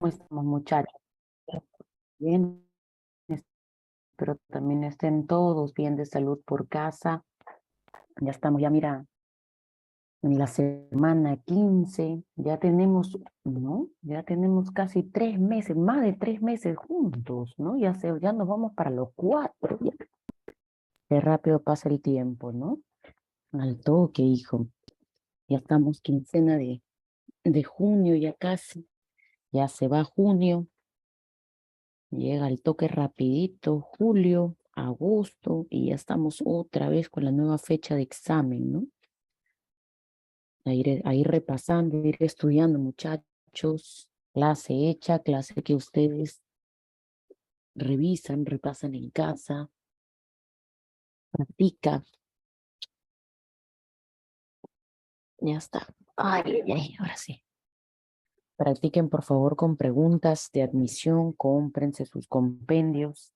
estamos, muchachos? Bien, espero también estén todos bien de salud por casa. Ya estamos, ya mira, en la semana 15, ya tenemos, ¿no? Ya tenemos casi 3 meses, más de 3 meses juntos, ¿no? Ya nos vamos para los 4. Qué rápido pasa el tiempo, ¿no? Al toque, hijo. Ya estamos quincena de junio, ya casi. Ya se va junio. Llega el toque rapidito, julio, agosto, y ya estamos otra vez con la nueva fecha de examen, ¿no? A ir repasando, a ir estudiando, muchachos. Clase hecha, clase que ustedes revisan, repasan en casa, practican. Ya está. Ay, ay, ay, ahora sí. Practiquen, por favor, con preguntas de admisión, cómprense sus compendios,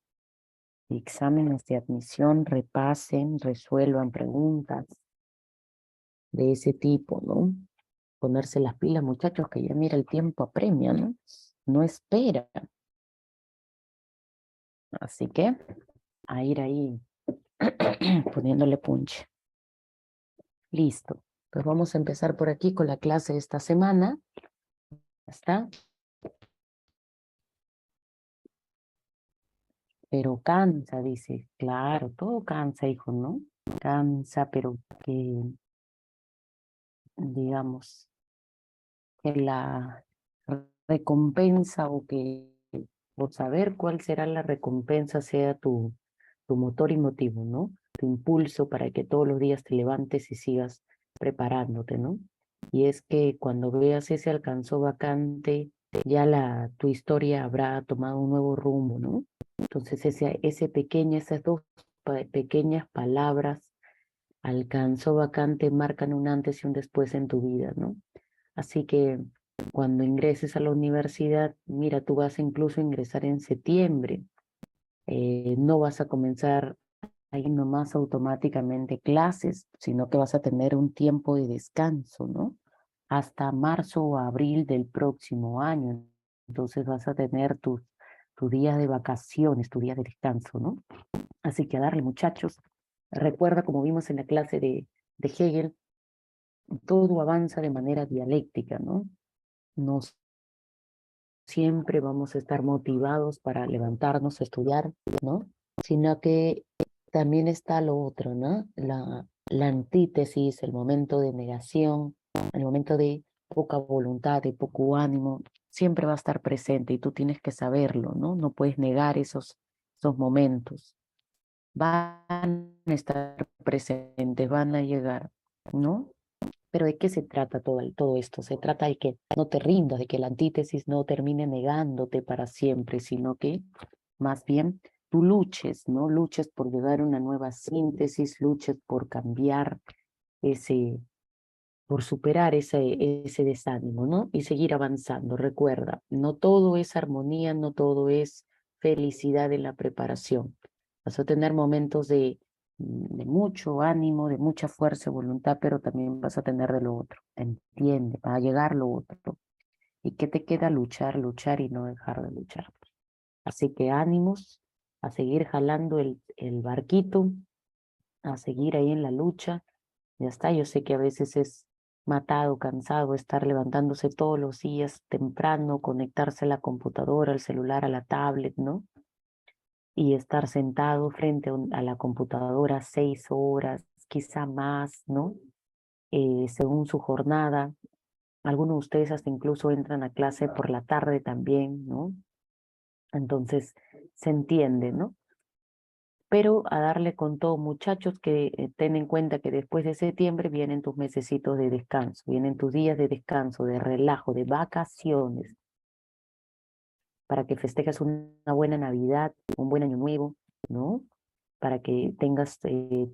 exámenes de admisión, repasen, resuelvan preguntas de ese tipo, ¿no? Ponerse las pilas, muchachos, que ya mira el tiempo apremia, ¿no? No espera. Así que a ir ahí poniéndole punche. Listo. Pues vamos a empezar por aquí con la clase de esta semana. ¿Ya está? Pero cansa, dice. Claro, todo cansa, hijo, ¿no? Cansa, pero que, digamos, que la recompensa o saber cuál será la recompensa sea tu motor y motivo, ¿no? Tu impulso para que todos los días te levantes y sigas preparándote, ¿no? Y es que cuando veas ese alcanzó vacante, ya tu historia habrá tomado un nuevo rumbo, ¿no? Entonces esas dos pequeñas palabras, alcanzó vacante, marcan un antes y un después en tu vida, ¿no? Así que cuando ingreses a la universidad, mira, tú vas a incluso ingresar en septiembre. No vas a comenzar ahí nomás automáticamente clases, sino que vas a tener un tiempo de descanso, ¿no? Hasta marzo o abril del próximo año. Entonces vas a tener tus días de vacaciones, tu día de descanso, ¿no? Así que a darle, muchachos. Recuerda, como vimos en la clase de Hegel, todo avanza de manera dialéctica, ¿no? No siempre vamos a estar motivados para levantarnos a estudiar, ¿no? Sino que también está lo otro, ¿no? La antítesis, el momento de negación, el momento de poca voluntad, de poco ánimo, siempre va a estar presente y tú tienes que saberlo, ¿no? No puedes negar esos momentos. Van a estar presentes, van a llegar, ¿no? Pero ¿de qué se trata todo esto? Se trata de que no te rindas, de que la antítesis no termine negándote para siempre, sino que más bien tú luches, ¿no? Luches por llegar a una nueva síntesis, luches por cambiar ese, por superar ese desánimo, ¿no? Y seguir avanzando. Recuerda, no todo es armonía, no todo es felicidad en la preparación. Vas a tener momentos de mucho ánimo, de mucha fuerza y voluntad, pero también vas a tener de lo otro. Entiende, va a llegar lo otro. ¿Y qué te queda? Luchar, luchar y no dejar de luchar. Así que ánimos a seguir jalando el barquito, a seguir ahí en la lucha. Ya está, yo sé que a veces es matado, cansado estar levantándose todos los días temprano, conectarse a la computadora, al celular, a la tablet, ¿no? Y estar sentado frente a la computadora 6 horas, quizá más, ¿no? Según su jornada. Algunos de ustedes hasta incluso entran a clase por la tarde también, ¿no? Entonces, se entiende, ¿no? Pero a darle con todo, muchachos, que ten en cuenta que después de septiembre vienen tus mesecitos de descanso, vienen tus días de descanso, de relajo, de vacaciones, para que festejes una buena Navidad, un buen año nuevo, ¿no? Para que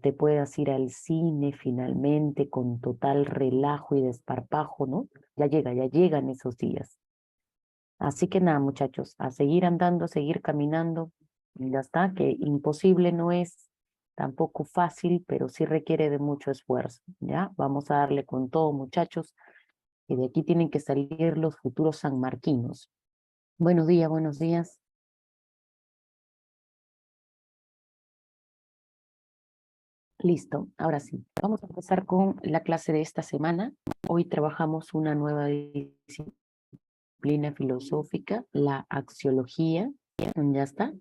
te puedas ir al cine finalmente con total relajo y desparpajo, ¿no? Ya llegan esos días. Así que nada, muchachos, a seguir andando, a seguir caminando. Y ya está, que imposible no es, tampoco fácil, pero sí requiere de mucho esfuerzo, ¿ya? Vamos a darle con todo, muchachos, y de aquí tienen que salir los futuros sanmarquinos. Buenos días, buenos días. Listo, ahora sí. Vamos a empezar con la clase de esta semana. Hoy trabajamos una nueva disciplina filosófica, la axiología. Ya está.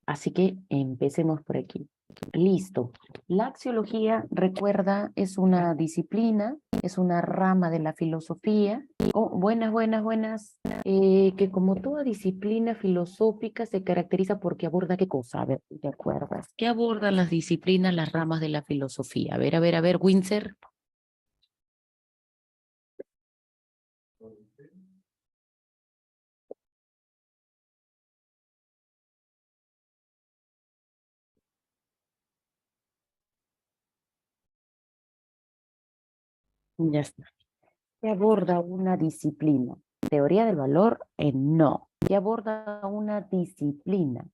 Así que empecemos por aquí. Listo. La axiología, recuerda, es una disciplina, es una rama de la filosofía. Oh, buenas, buenas, buenas. Que como toda disciplina filosófica se caracteriza porque aborda qué cosa. A ver, ¿te acuerdas? ¿Qué abordan las disciplinas, las ramas de la filosofía? A ver, Windsor. Ya está. ¿Qué aborda una disciplina? Teoría del valor, no. ¿Qué aborda una disciplina?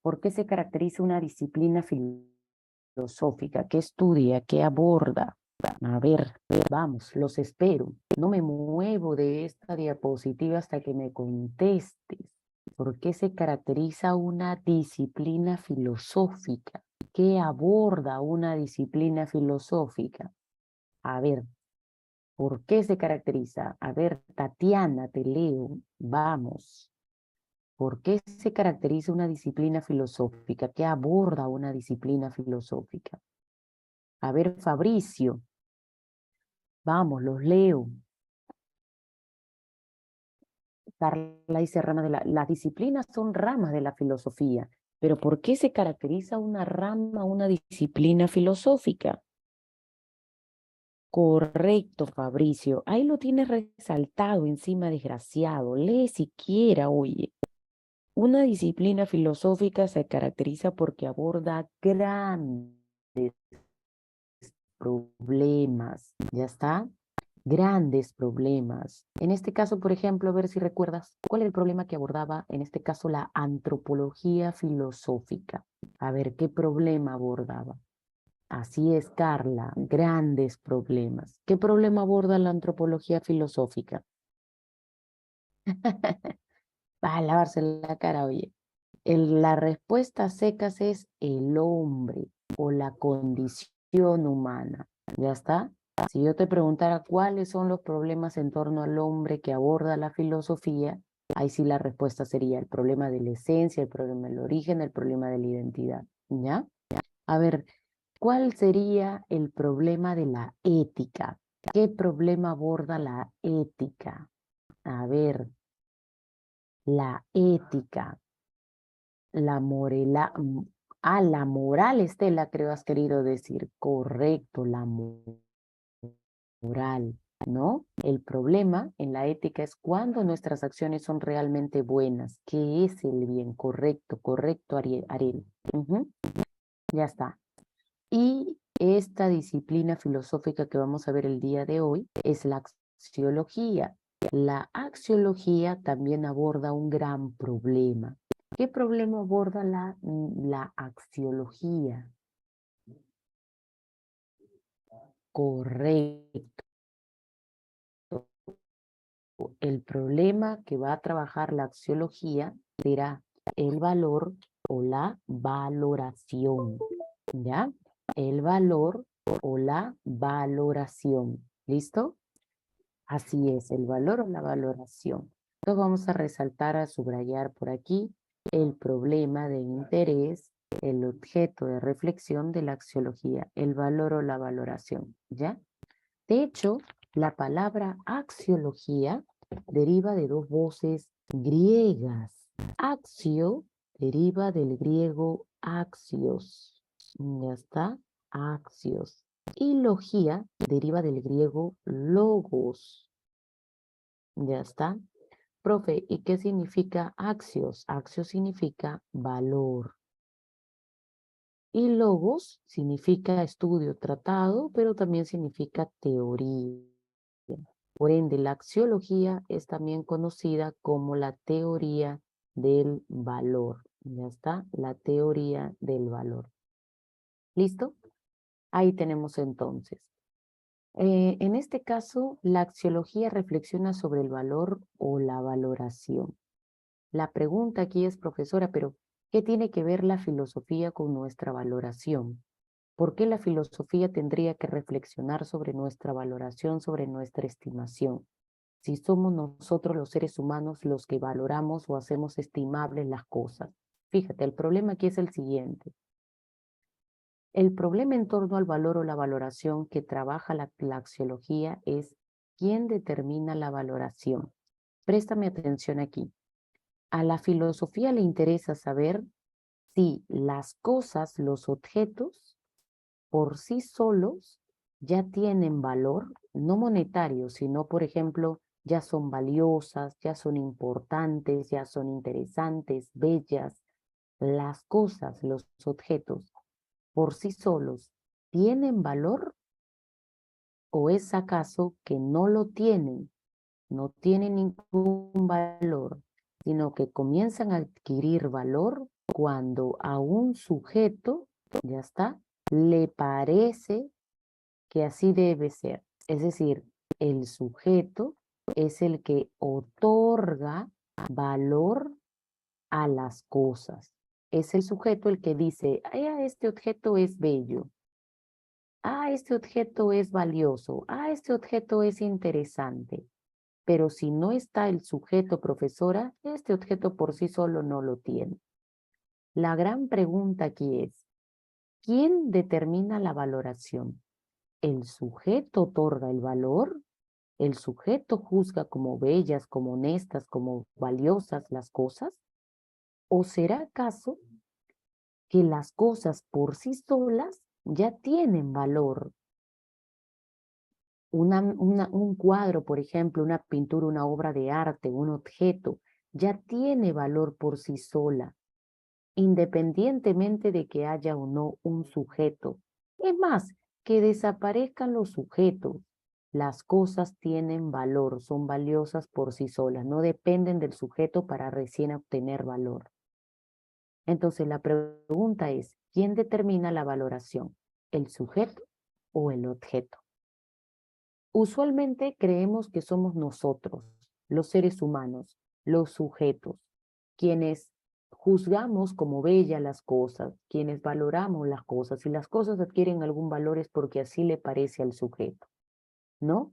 ¿Por qué se caracteriza una disciplina filosófica? ¿Qué estudia? ¿Qué aborda? A ver, vamos, los espero. No me muevo de esta diapositiva hasta que me contestes. ¿Por qué se caracteriza una disciplina filosófica? ¿Qué aborda una disciplina filosófica? A ver, ¿por qué se caracteriza? A ver, Tatiana, te leo. Vamos. ¿Por qué se caracteriza una disciplina filosófica? ¿Qué aborda una disciplina filosófica? A ver, Fabricio, vamos, los leo. Carla dice rama de las disciplinas son ramas de la filosofía, pero ¿por qué se caracteriza una rama, una disciplina filosófica? Correcto, Fabricio. Ahí lo tienes resaltado encima, desgraciado. Lee siquiera, oye. Una disciplina filosófica se caracteriza porque aborda grandes problemas, ¿ya está? Grandes problemas. En este caso, por ejemplo, a ver si recuerdas, ¿cuál es el problema que abordaba en este caso la antropología filosófica? A ver, ¿qué problema abordaba? Así es, Carla, grandes problemas. ¿Qué problema aborda la antropología filosófica? Va a lavarse la cara, oye. La respuesta secas es el hombre o la condición humana. ¿Ya está? Si yo te preguntara cuáles son los problemas en torno al hombre que aborda la filosofía, ahí sí la respuesta sería el problema de la esencia, el problema del origen, el problema de la identidad. ¿Ya? A ver, ¿cuál sería el problema de la ética? ¿Qué problema aborda la ética? A ver, la ética. La moral, Estela, creo has querido decir. Correcto, moral, ¿no? El problema en la ética es cuando nuestras acciones son realmente buenas. ¿Qué es el bien? Correcto, correcto, Ariel. Ujú, ya está. Y esta disciplina filosófica que vamos a ver el día de hoy es la axiología. La axiología también aborda un gran problema. ¿Qué problema aborda la axiología? Correcto. El problema que va a trabajar la axiología será el valor o la valoración. ¿Ya? El valor o la valoración. ¿Listo? Así es, el valor o la valoración. Entonces vamos a resaltar, a subrayar por aquí el problema de interés, el objeto de reflexión de la axiología, el valor o la valoración, ¿ya? De hecho, la palabra axiología deriva de dos voces griegas. Axio deriva del griego axios. Ya está, axios. Y logía deriva del griego logos. Ya está. Profe, ¿y qué significa axios? Axios significa valor. Y logos significa estudio, tratado, pero también significa teoría. Por ende, la axiología es también conocida como la teoría del valor. Ya está, la teoría del valor. ¿Listo? Ahí tenemos entonces. En este caso, la axiología reflexiona sobre el valor o la valoración. La pregunta aquí es, profesora, pero ¿qué tiene que ver la filosofía con nuestra valoración? ¿Por qué la filosofía tendría que reflexionar sobre nuestra valoración, sobre nuestra estimación? Si somos nosotros los seres humanos los que valoramos o hacemos estimables las cosas. Fíjate, el problema aquí es el siguiente. El problema en torno al valor o la valoración que trabaja la axiología es quién determina la valoración. Préstame atención aquí. A la filosofía le interesa saber si las cosas, los objetos, por sí solos ya tienen valor, no monetario, sino, por ejemplo, ya son valiosas, ya son importantes, ya son interesantes, bellas. Las cosas, los objetos, por sí solos, ¿tienen valor o es acaso que no lo tienen? No tienen ningún valor, sino que comienzan a adquirir valor cuando a un sujeto, ya está, le parece que así debe ser. Es decir, el sujeto es el que otorga valor a las cosas. Es el sujeto el que dice, ah, este objeto es bello, ah, este objeto es valioso, ah, este objeto es interesante. Pero si no está el sujeto, profesora, este objeto por sí solo no lo tiene. La gran pregunta aquí es, ¿quién determina la valoración? ¿El sujeto otorga el valor? ¿El sujeto juzga como bellas, como honestas, como valiosas las cosas? ¿O será acaso que las cosas por sí solas ya tienen valor? Un cuadro, por ejemplo, una pintura, una obra de arte, un objeto, ya tiene valor por sí sola, independientemente de que haya o no un sujeto. Es más, que desaparezcan los sujetos. Las cosas tienen valor, son valiosas por sí solas, no dependen del sujeto para recién obtener valor. Entonces la pregunta es, ¿quién determina la valoración? ¿El sujeto o el objeto? Usualmente creemos que somos nosotros, los seres humanos, los sujetos, quienes juzgamos como bellas las cosas, quienes valoramos las cosas. Si las cosas adquieren algún valor es porque así le parece al sujeto, ¿no?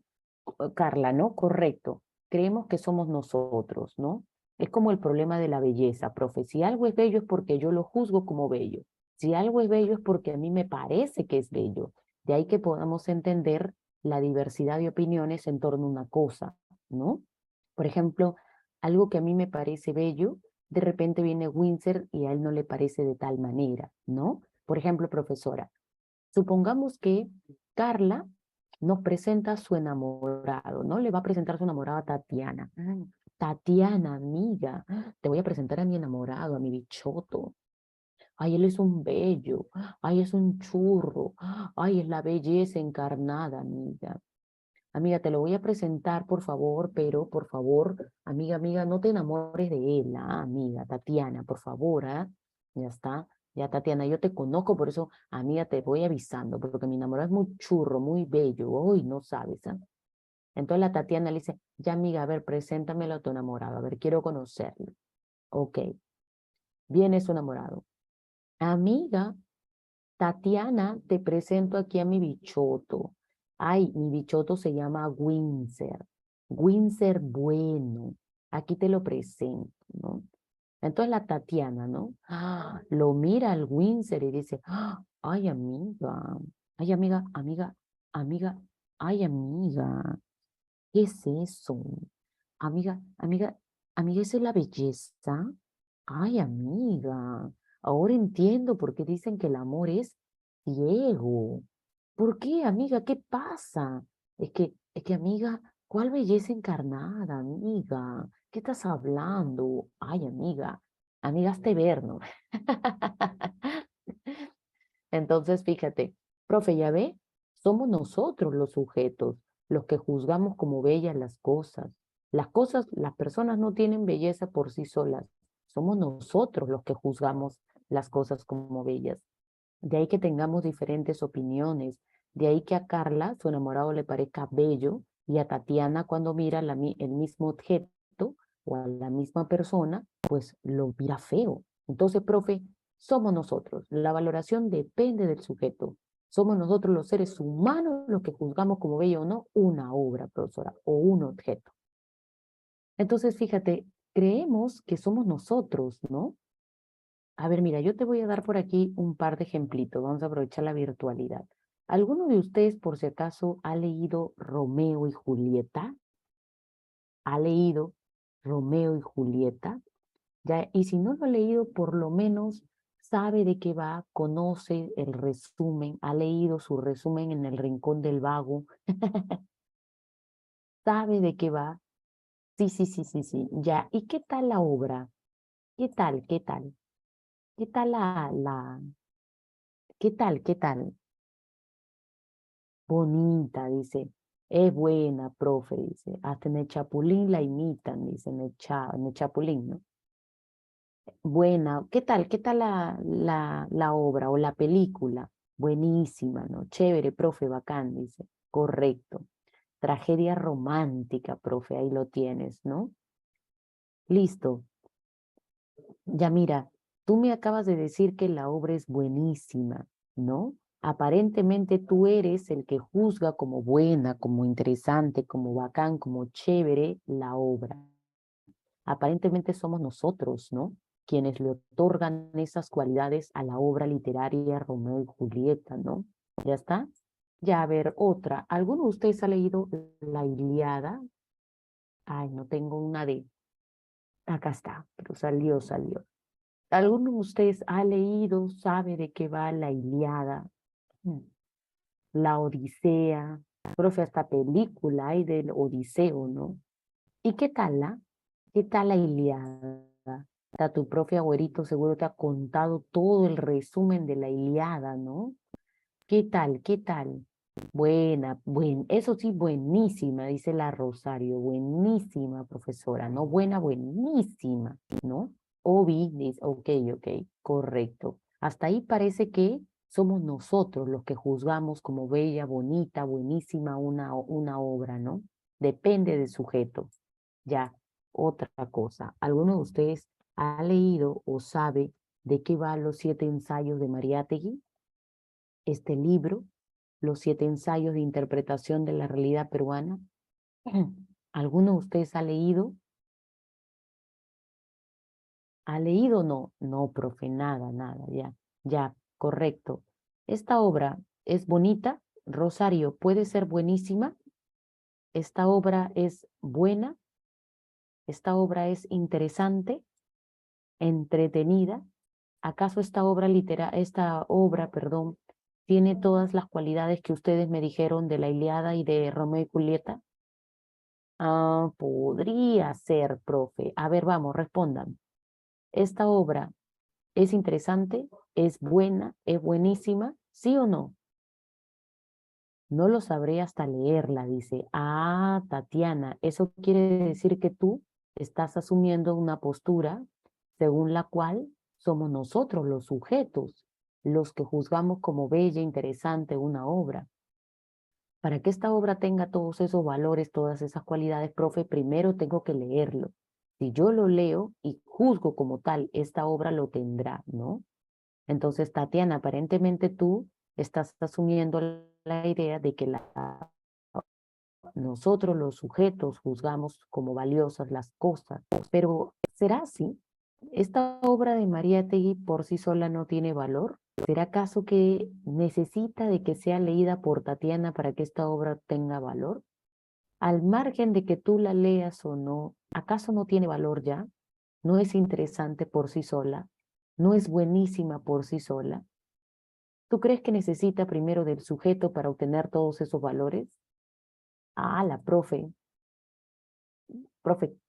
Carla, ¿no? Correcto. Creemos que somos nosotros, ¿no? Es como el problema de la belleza, profe. Si algo es bello es porque yo lo juzgo como bello. Si algo es bello es porque a mí me parece que es bello. De ahí que podamos entender la diversidad de opiniones en torno a una cosa, ¿no? Por ejemplo, algo que a mí me parece bello, de repente viene Winsor y a él no le parece de tal manera, ¿no? Por ejemplo, profesora, supongamos que Carla nos presenta a su enamorado, ¿no? Le va a presentar a su enamorada Tatiana. Tatiana, amiga, te voy a presentar a mi enamorado, a mi bichoto. Ay, él es un bello. Ay, es un churro. Ay, es la belleza encarnada, amiga. Amiga, te lo voy a presentar, por favor, pero por favor, amiga, no te enamores de él, amiga, Tatiana, por favor, ¿ah? Ya está, ya Tatiana, yo te conozco, por eso, amiga, te voy avisando, porque mi enamorado es muy churro, muy bello, uy, no sabes, ¿ah? Entonces la Tatiana le dice, ya amiga, a ver, preséntamelo a tu enamorado, a ver, quiero conocerlo. Ok, viene su enamorado. Amiga, Tatiana, te presento aquí a mi bichoto. Ay, mi bichoto se llama Windsor. Windsor bueno. Aquí te lo presento, ¿no? Entonces la Tatiana, ¿no? Lo mira al Windsor y dice, ay, amiga, ay, amiga, ay, amiga, ¿qué es eso? Amiga, amiga, ¿esa es la belleza? Ay, amiga, ahora entiendo por qué dicen que el amor es ciego. ¿Por qué, amiga? ¿Qué pasa? Amiga, ¿cuál belleza encarnada, amiga? ¿Qué estás hablando? Ay, amiga, hazte ver, ¿no? Entonces, fíjate, profe, ya ve, somos nosotros los sujetos, los que juzgamos como bellas las cosas. Las cosas, las personas no tienen belleza por sí solas. Somos nosotros los que juzgamos las cosas como bellas. De ahí que tengamos diferentes opiniones. De ahí que a Carla, su enamorado, le parezca bello y a Tatiana, cuando mira el mismo objeto o a la misma persona, pues lo mira feo. Entonces, profe, somos nosotros. La valoración depende del sujeto. Somos nosotros los seres humanos los que juzgamos como bello o no una obra, profesora, o un objeto. Entonces, fíjate, creemos que somos nosotros, ¿no? A ver, mira, yo te voy a dar por aquí un par de ejemplitos. Vamos a aprovechar la virtualidad. ¿Alguno de ustedes, por si acaso, ha leído Romeo y Julieta? ¿Ha leído Romeo y Julieta? Ya, y si no lo ha leído, por lo menos sabe de qué va, conoce el resumen, ha leído su resumen en el Rincón del Vago, sabe de qué va. Sí, sí, sí, sí, sí. Ya, ¿y qué tal la obra? ¿Qué tal, qué tal? ¿Qué tal qué tal, qué tal? Bonita, dice. Es buena, profe, dice. Hasta en el Chapulín la imitan, dice, en el Chapulín, ¿no? Buena. Qué tal la obra o la película? Buenísima, ¿no? Chévere, profe, bacán, dice. Correcto. Tragedia romántica, profe, ahí lo tienes, ¿no? Listo. Ya mira, tú me acabas de decir que la obra es buenísima, ¿no? Aparentemente tú eres el que juzga como buena, como interesante, como bacán, como chévere la obra. Aparentemente somos nosotros, ¿no? Quienes le otorgan esas cualidades a la obra literaria Romeo y Julieta, ¿no? ¿Ya está? Ya, a ver, otra. ¿Alguno de ustedes ha leído La Ilíada? Ay, no tengo una de... Acá está, pero salió. ¿Alguno de ustedes ha leído, sabe de qué va la Ilíada, mm, la Odisea? Profe, hasta película hay del Odiseo, ¿no? ¿Y qué tal la? ¿Qué tal la Ilíada? Hasta tu profe agüerito seguro te ha contado todo el resumen de la Ilíada, ¿no? ¿Qué tal? ¿Qué tal? Eso sí, buenísima, dice la Rosario, buenísima profesora, ¿no? Buena, buenísima, ¿no? Obi, dice, ok, correcto. Hasta ahí parece que somos nosotros los que juzgamos como bella, bonita, buenísima una obra, ¿no? Depende del sujeto. Ya, otra cosa. ¿Alguno de ustedes ha leído o sabe de qué va los 7 ensayos de Mariátegui? Este libro, Los 7 ensayos de interpretación de la realidad peruana. ¿Alguno de ustedes ha leído? ¿Ha leído o no? No, profe, nada, ya, correcto. Esta obra es bonita, Rosario, puede ser buenísima. Esta obra es buena, esta obra es interesante, entretenida. ¿Acaso esta obra, perdón, tiene todas las cualidades que ustedes me dijeron de la Ilíada y de Romeo y Julieta? Ah, podría ser, profe. A ver, vamos, respondan. ¿Esta obra es interesante? ¿Es buena? ¿Es buenísima? ¿Sí o no? No lo sabré hasta leerla, dice. Ah, Tatiana, eso quiere decir que tú estás asumiendo una postura según la cual somos nosotros los sujetos, los que juzgamos como bella, interesante una obra. Para que esta obra tenga todos esos valores, todas esas cualidades, profe, primero tengo que leerlo. Si yo lo leo y juzgo como tal, esta obra lo tendrá, ¿no? Entonces, Tatiana, aparentemente tú estás asumiendo la idea de que nosotros los sujetos juzgamos como valiosas las cosas, pero ¿será así? ¿Esta obra de Mariátegui por sí sola no tiene valor? ¿Será acaso que necesita de que sea leída por Tatiana para que esta obra tenga valor? Al margen de que tú la leas o no, ¿acaso no tiene valor ya? ¿No es interesante por sí sola? ¿No es buenísima por sí sola? ¿Tú crees que necesita primero del sujeto para obtener todos esos valores? Ah, la profe,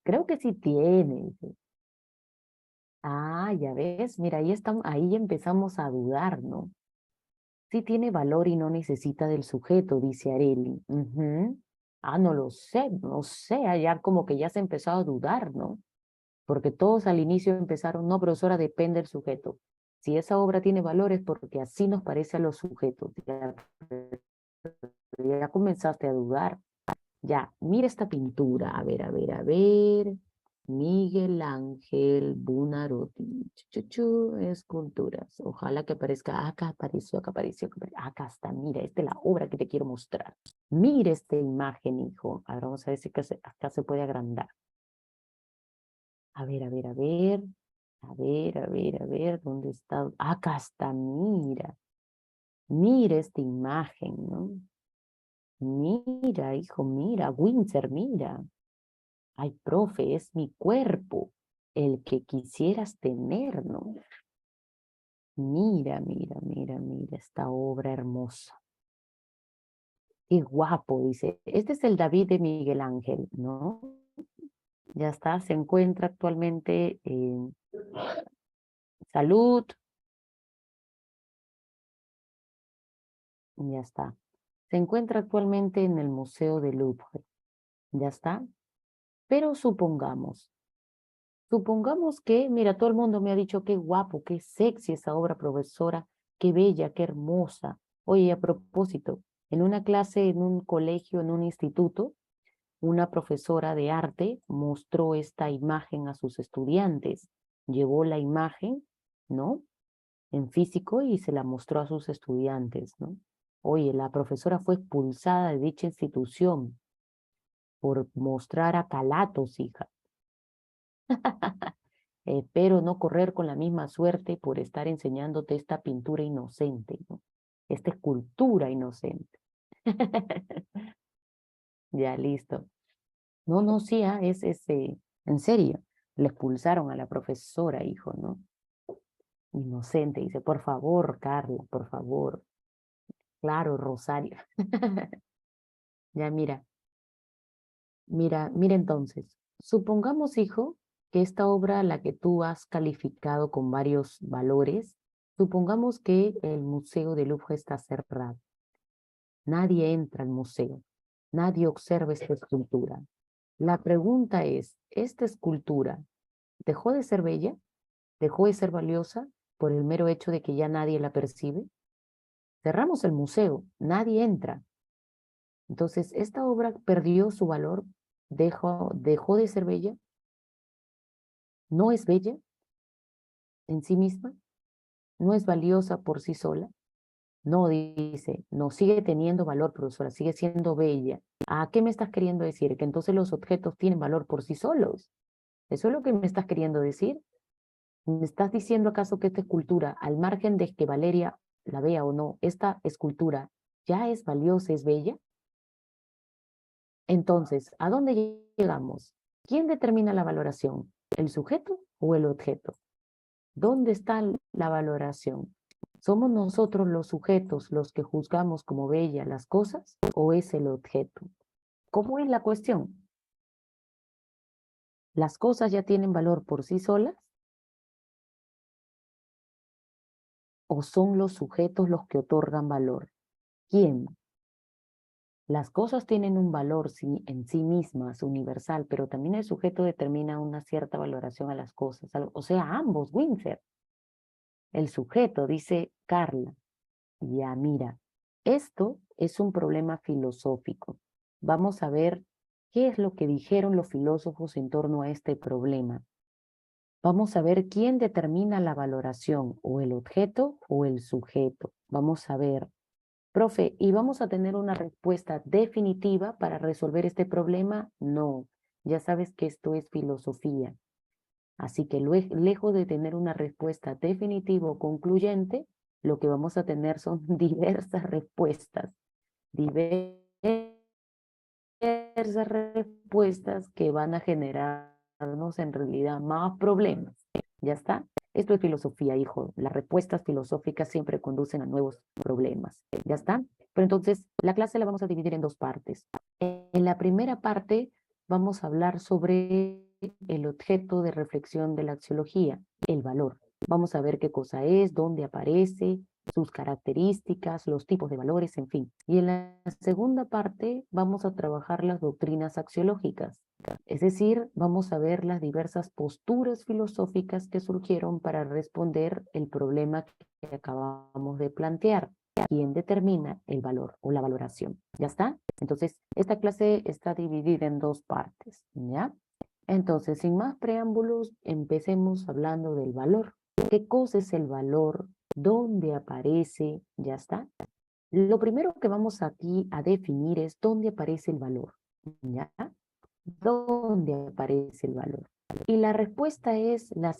creo que sí tiene, dice. Ah, ya ves, mira, ahí empezamos a dudar, ¿no? Sí tiene valor y no necesita del sujeto, dice Areli. Ujú. Ah, no sé, allá como que ya se empezó a dudar, ¿no? Porque todos al inicio empezaron, no, profesora, depende del sujeto. Si esa obra tiene valor es porque así nos parece a los sujetos. Ya comenzaste a dudar. Ya, mira esta pintura. A ver. Miguel Ángel Buonarroti. Esculturas. Ojalá que aparezca. Acá apareció, acá apareció, acá está. Mira, esta es la obra que te quiero mostrar. Mira esta imagen, hijo. Ahora vamos a ver si acá se puede agrandar. A ver, a ver, a ver. A ver, a ver, a ver. ¿Dónde está? Acá está, mira. Mira esta imagen, ¿no? Mira, hijo, mira. Windsor, mira. Ay, profe, es mi cuerpo, el que quisieras tener, ¿no? Mira, mira, mira, mira esta obra hermosa. Qué guapo, dice. Este es el David de Miguel Ángel, ¿no? Ya está, se encuentra actualmente en Salud. Ya está. Se encuentra actualmente en el Museo del Louvre. Ya está. Pero supongamos que, mira, todo el mundo me ha dicho qué guapo, qué sexy esa obra, profesora, qué bella, qué hermosa. Oye, a propósito, en una clase, en un colegio, en un instituto, una profesora de arte mostró esta imagen a sus estudiantes. Llevó la imagen, ¿no? En físico y se la mostró a sus estudiantes, ¿no? Oye, la profesora fue expulsada de dicha institución por mostrar a calatos, hija. Espero no correr con la misma suerte por estar enseñándote esta pintura inocente, ¿no? Esta escultura inocente. Ya, listo. No, no, sí, en serio. Le expulsaron a la profesora, hijo, ¿no? Inocente, dice, por favor, Carla, por favor. Claro, Rosario. Ya, mira, mira entonces. Supongamos, hijo, que esta obra, la que tú has calificado con varios valores, supongamos que el Museo del Louvre está cerrado. Nadie entra al museo. Nadie observa esta escultura. La pregunta es, ¿esta escultura dejó de ser bella? ¿Dejó de ser valiosa por el mero hecho de que ya nadie la percibe? Cerramos el museo, nadie entra. Entonces, ¿esta obra perdió su valor? ¿Dejó de ser bella? ¿No es bella en sí misma? ¿No es valiosa por sí sola? No, dice, no sigue teniendo valor, profesora, sigue siendo bella. ¿A qué me estás queriendo decir? Que entonces los objetos tienen valor por sí solos. ¿Eso es lo que me estás queriendo decir? ¿Me estás diciendo acaso que esta escultura, al margen de que Valeria la vea o no, esta escultura ya es valiosa, es bella? Entonces, ¿a dónde llegamos? ¿Quién determina la valoración? ¿El sujeto o el objeto? ¿Dónde está la valoración? ¿Somos nosotros los sujetos los que juzgamos como bellas las cosas o es el objeto? ¿Cómo es la cuestión? ¿Las cosas ya tienen valor por sí solas o son los sujetos los que otorgan valor? ¿Quién? Las cosas tienen un valor en sí mismas, universal, pero también el sujeto determina una cierta valoración a las cosas. O sea, ambos, Windsor. El sujeto, dice Carla. Ya, mira, esto es un problema filosófico. Vamos a ver qué es lo que dijeron los filósofos en torno a este problema. Vamos a ver quién determina la valoración, o el objeto o el sujeto. Vamos a ver. Profe, ¿y vamos a tener una respuesta definitiva para resolver este problema? No, ya sabes que esto es filosofía. Así que lejos de tener una respuesta definitiva o concluyente, lo que vamos a tener son diversas respuestas, diversas respuestas que van a generarnos en realidad más problemas. ¿Ya está? Esto es filosofía, hijo. Las respuestas filosóficas siempre conducen a nuevos problemas. ¿Ya está? Pero entonces, la clase la vamos a dividir en dos partes. En la primera parte vamos a hablar sobre el objeto de reflexión de la axiología, el valor. Vamos a ver qué cosa es, dónde aparece, sus características, los tipos de valores, en fin. Y en la segunda parte vamos a trabajar las doctrinas axiológicas, es decir, vamos a ver las diversas posturas filosóficas que surgieron para responder el problema que acabamos de plantear. ¿Quién determina el valor o la valoración? ¿Ya está? Entonces, esta clase está dividida en dos partes, ¿ya? Entonces, sin más preámbulos, empecemos hablando del valor. ¿Qué cosa es el valor? ¿Dónde aparece? ¿Ya está? Lo primero que vamos aquí a definir es dónde aparece el valor. ¿Ya? ¿Dónde aparece el valor? Y la respuesta es la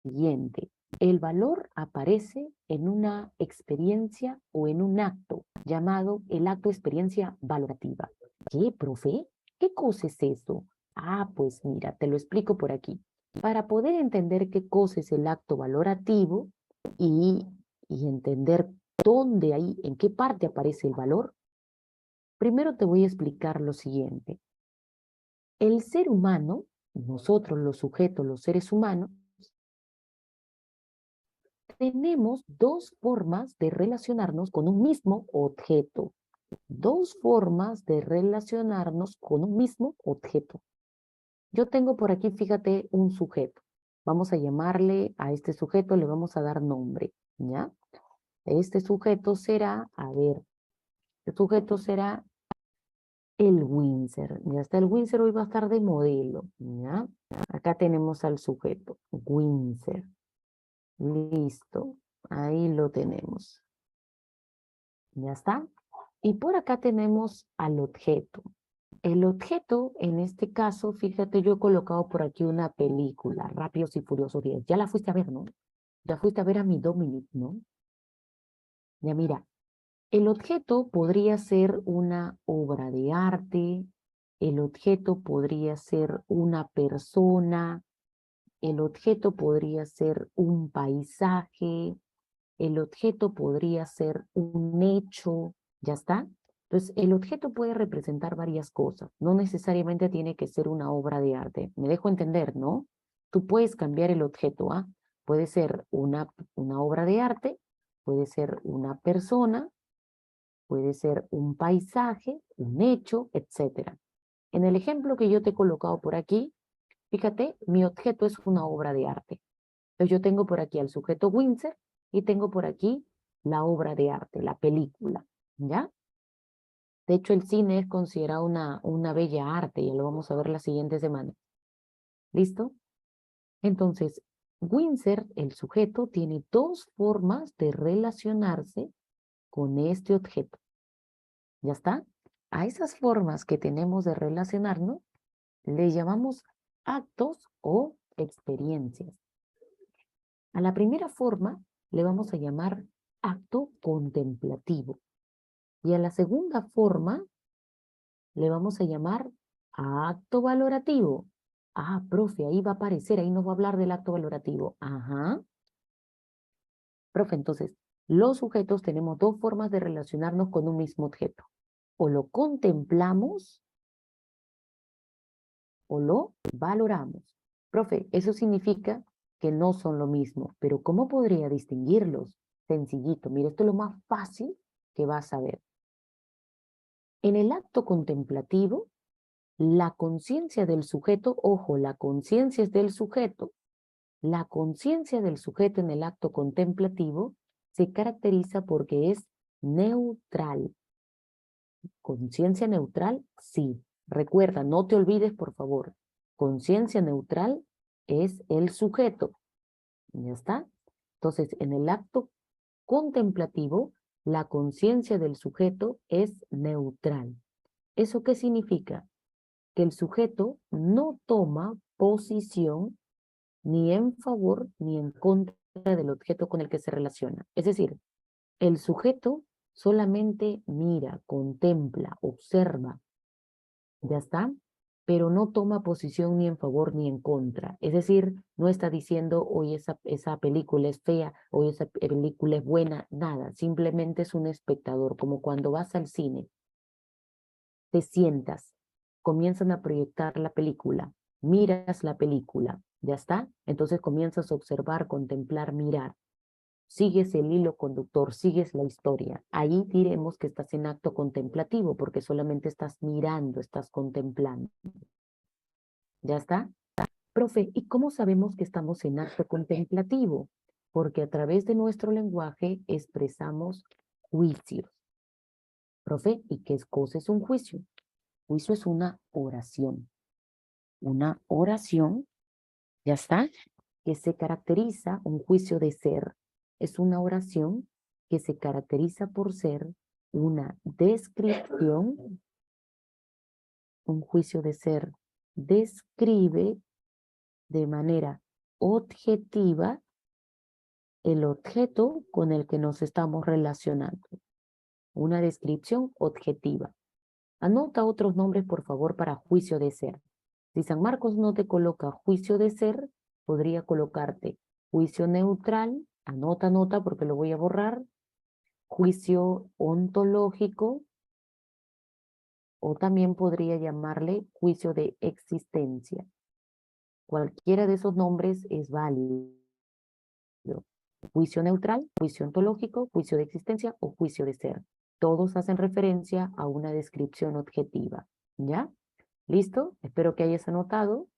siguiente. El valor aparece en una experiencia o en un acto llamado el acto experiencia valorativa. ¿Qué, profe? ¿Qué cosa es eso? Ah, pues mira, te lo explico por aquí. Para poder entender qué cosa es el acto valorativo y, y entender dónde ahí, en qué parte aparece el valor, primero te voy a explicar lo siguiente. El ser humano, nosotros los sujetos, los seres humanos, tenemos dos formas de relacionarnos con un mismo objeto. Dos formas de relacionarnos con un mismo objeto. Yo tengo por aquí, fíjate, un sujeto. Vamos a llamarle a este sujeto, le vamos a dar nombre, ¿ya? Este sujeto será, a ver, este sujeto será el Windsor. Ya está, el Windsor hoy va a estar de modelo, ¿ya? Acá tenemos al sujeto, Windsor. Listo, ahí lo tenemos. ¿Ya está? Y por acá tenemos al objeto. El objeto, en este caso, fíjate, yo he colocado por aquí una película, Rápidos y Furiosos 10. Ya la fuiste a ver, ¿no? Ya fuiste a ver a mi Dominic, ¿no? Ya mira, el objeto podría ser una obra de arte, el objeto podría ser una persona, el objeto podría ser un paisaje, el objeto podría ser un hecho, ¿ya está? Entonces, el objeto puede representar varias cosas, no necesariamente tiene que ser una obra de arte. Me dejo entender, ¿no? Tú puedes cambiar el objeto, ¿ah? Puede ser una obra de arte, puede ser una persona, puede ser un paisaje, un hecho, etcétera. En el ejemplo que yo te he colocado por aquí, fíjate, mi objeto es una obra de arte. Entonces yo tengo por aquí al sujeto Windsor y tengo por aquí la obra de arte, la película, ¿ya? De hecho, el cine es considerado una bella arte, ya lo vamos a ver la siguiente semana. ¿Listo? Entonces, Windsor, el sujeto, tiene dos formas de relacionarse con este objeto. ¿Ya está? A esas formas que tenemos de relacionarnos le llamamos actos o experiencias. A la primera forma le vamos a llamar acto contemplativo y a la segunda forma le vamos a llamar acto valorativo. Ah, profe, ahí va a aparecer, ahí nos va a hablar del acto valorativo. Ajá. Profe, entonces, los sujetos tenemos dos formas de relacionarnos con un mismo objeto. O lo contemplamos o lo valoramos. Profe, eso significa que no son lo mismo, pero ¿cómo podría distinguirlos? Sencillito, mira, esto es lo más fácil que vas a ver. En el acto contemplativo, la conciencia del sujeto, ojo, la conciencia es del sujeto, la conciencia del sujeto en el acto contemplativo se caracteriza porque es neutral. ¿Conciencia neutral? Sí. Recuerda, no te olvides, por favor. Conciencia neutral es el sujeto. ¿Ya está? Entonces, en el acto contemplativo, la conciencia del sujeto es neutral. ¿Eso qué significa? Que el sujeto no toma posición ni en favor ni en contra del objeto con el que se relaciona. Es decir, el sujeto solamente mira, contempla, observa, ya está, pero no toma posición ni en favor ni en contra. Es decir, no está diciendo, hoy esa película es fea, hoy esa película es buena, nada, simplemente es un espectador, como cuando vas al cine, te sientas, comienzan a proyectar la película, miras la película, ya está, entonces comienzas a observar, contemplar, mirar. Sigues el hilo conductor, sigues la historia. Ahí diremos que estás en acto contemplativo, porque solamente estás mirando, estás contemplando. ¿Ya está? Profe, ¿y cómo sabemos que estamos en acto contemplativo? Porque a través de nuestro lenguaje expresamos juicios. Profe, ¿y qué cosa es un juicio? Juicio es una oración. Una oración, ya está, que se caracteriza, un juicio de ser, es una oración que se caracteriza por ser una descripción, un juicio de ser describe de manera objetiva el objeto con el que nos estamos relacionando. Una descripción objetiva. Anota otros nombres, por favor, para juicio de ser. Si San Marcos no te coloca juicio de ser, podría colocarte juicio neutral, anota porque lo voy a borrar, juicio ontológico, o también podría llamarle juicio de existencia. Cualquiera de esos nombres es válido. Juicio neutral, juicio ontológico, juicio de existencia o juicio de ser. Todos hacen referencia a una descripción objetiva. ¿Ya? ¿Listo? Espero que hayas anotado.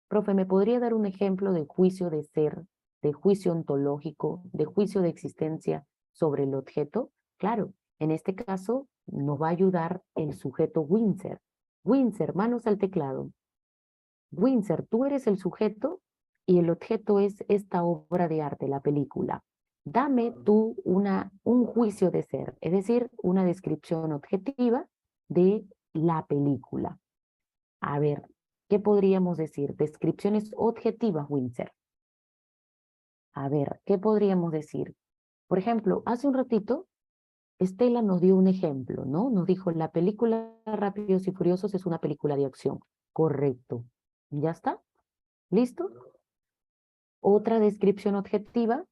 Profe, ¿me podría dar un ejemplo de juicio de ser, de juicio ontológico, de juicio de existencia sobre el objeto? Claro, en este caso nos va a ayudar el sujeto Windsor. Windsor, manos al teclado. Windsor, tú eres el sujeto y el objeto es esta obra de arte, la película. Dame tú un juicio de ser, es decir, una descripción objetiva de la película. A ver, ¿qué podríamos decir? Descripciones objetivas, Windsor. A ver, ¿qué podríamos decir? Por ejemplo, hace un ratito, Estela nos dio un ejemplo, ¿no? Nos dijo, la película Rápidos y Furiosos es una película de acción. Correcto. ¿Ya está? ¿Listo? Otra descripción objetiva.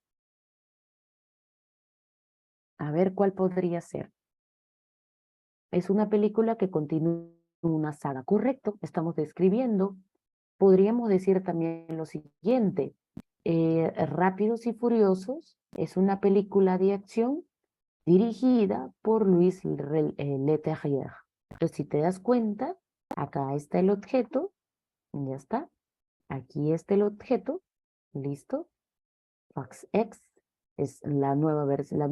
A ver, ¿cuál podría ser? Es una película que continúa una saga. Correcto, estamos describiendo. Podríamos decir también lo siguiente. Rápidos y Furiosos es una película de acción dirigida por Louis Leterrier. Entonces, si te das cuenta, acá está el objeto, ya está. Aquí está el objeto, listo. Fox X es la nueva versión, la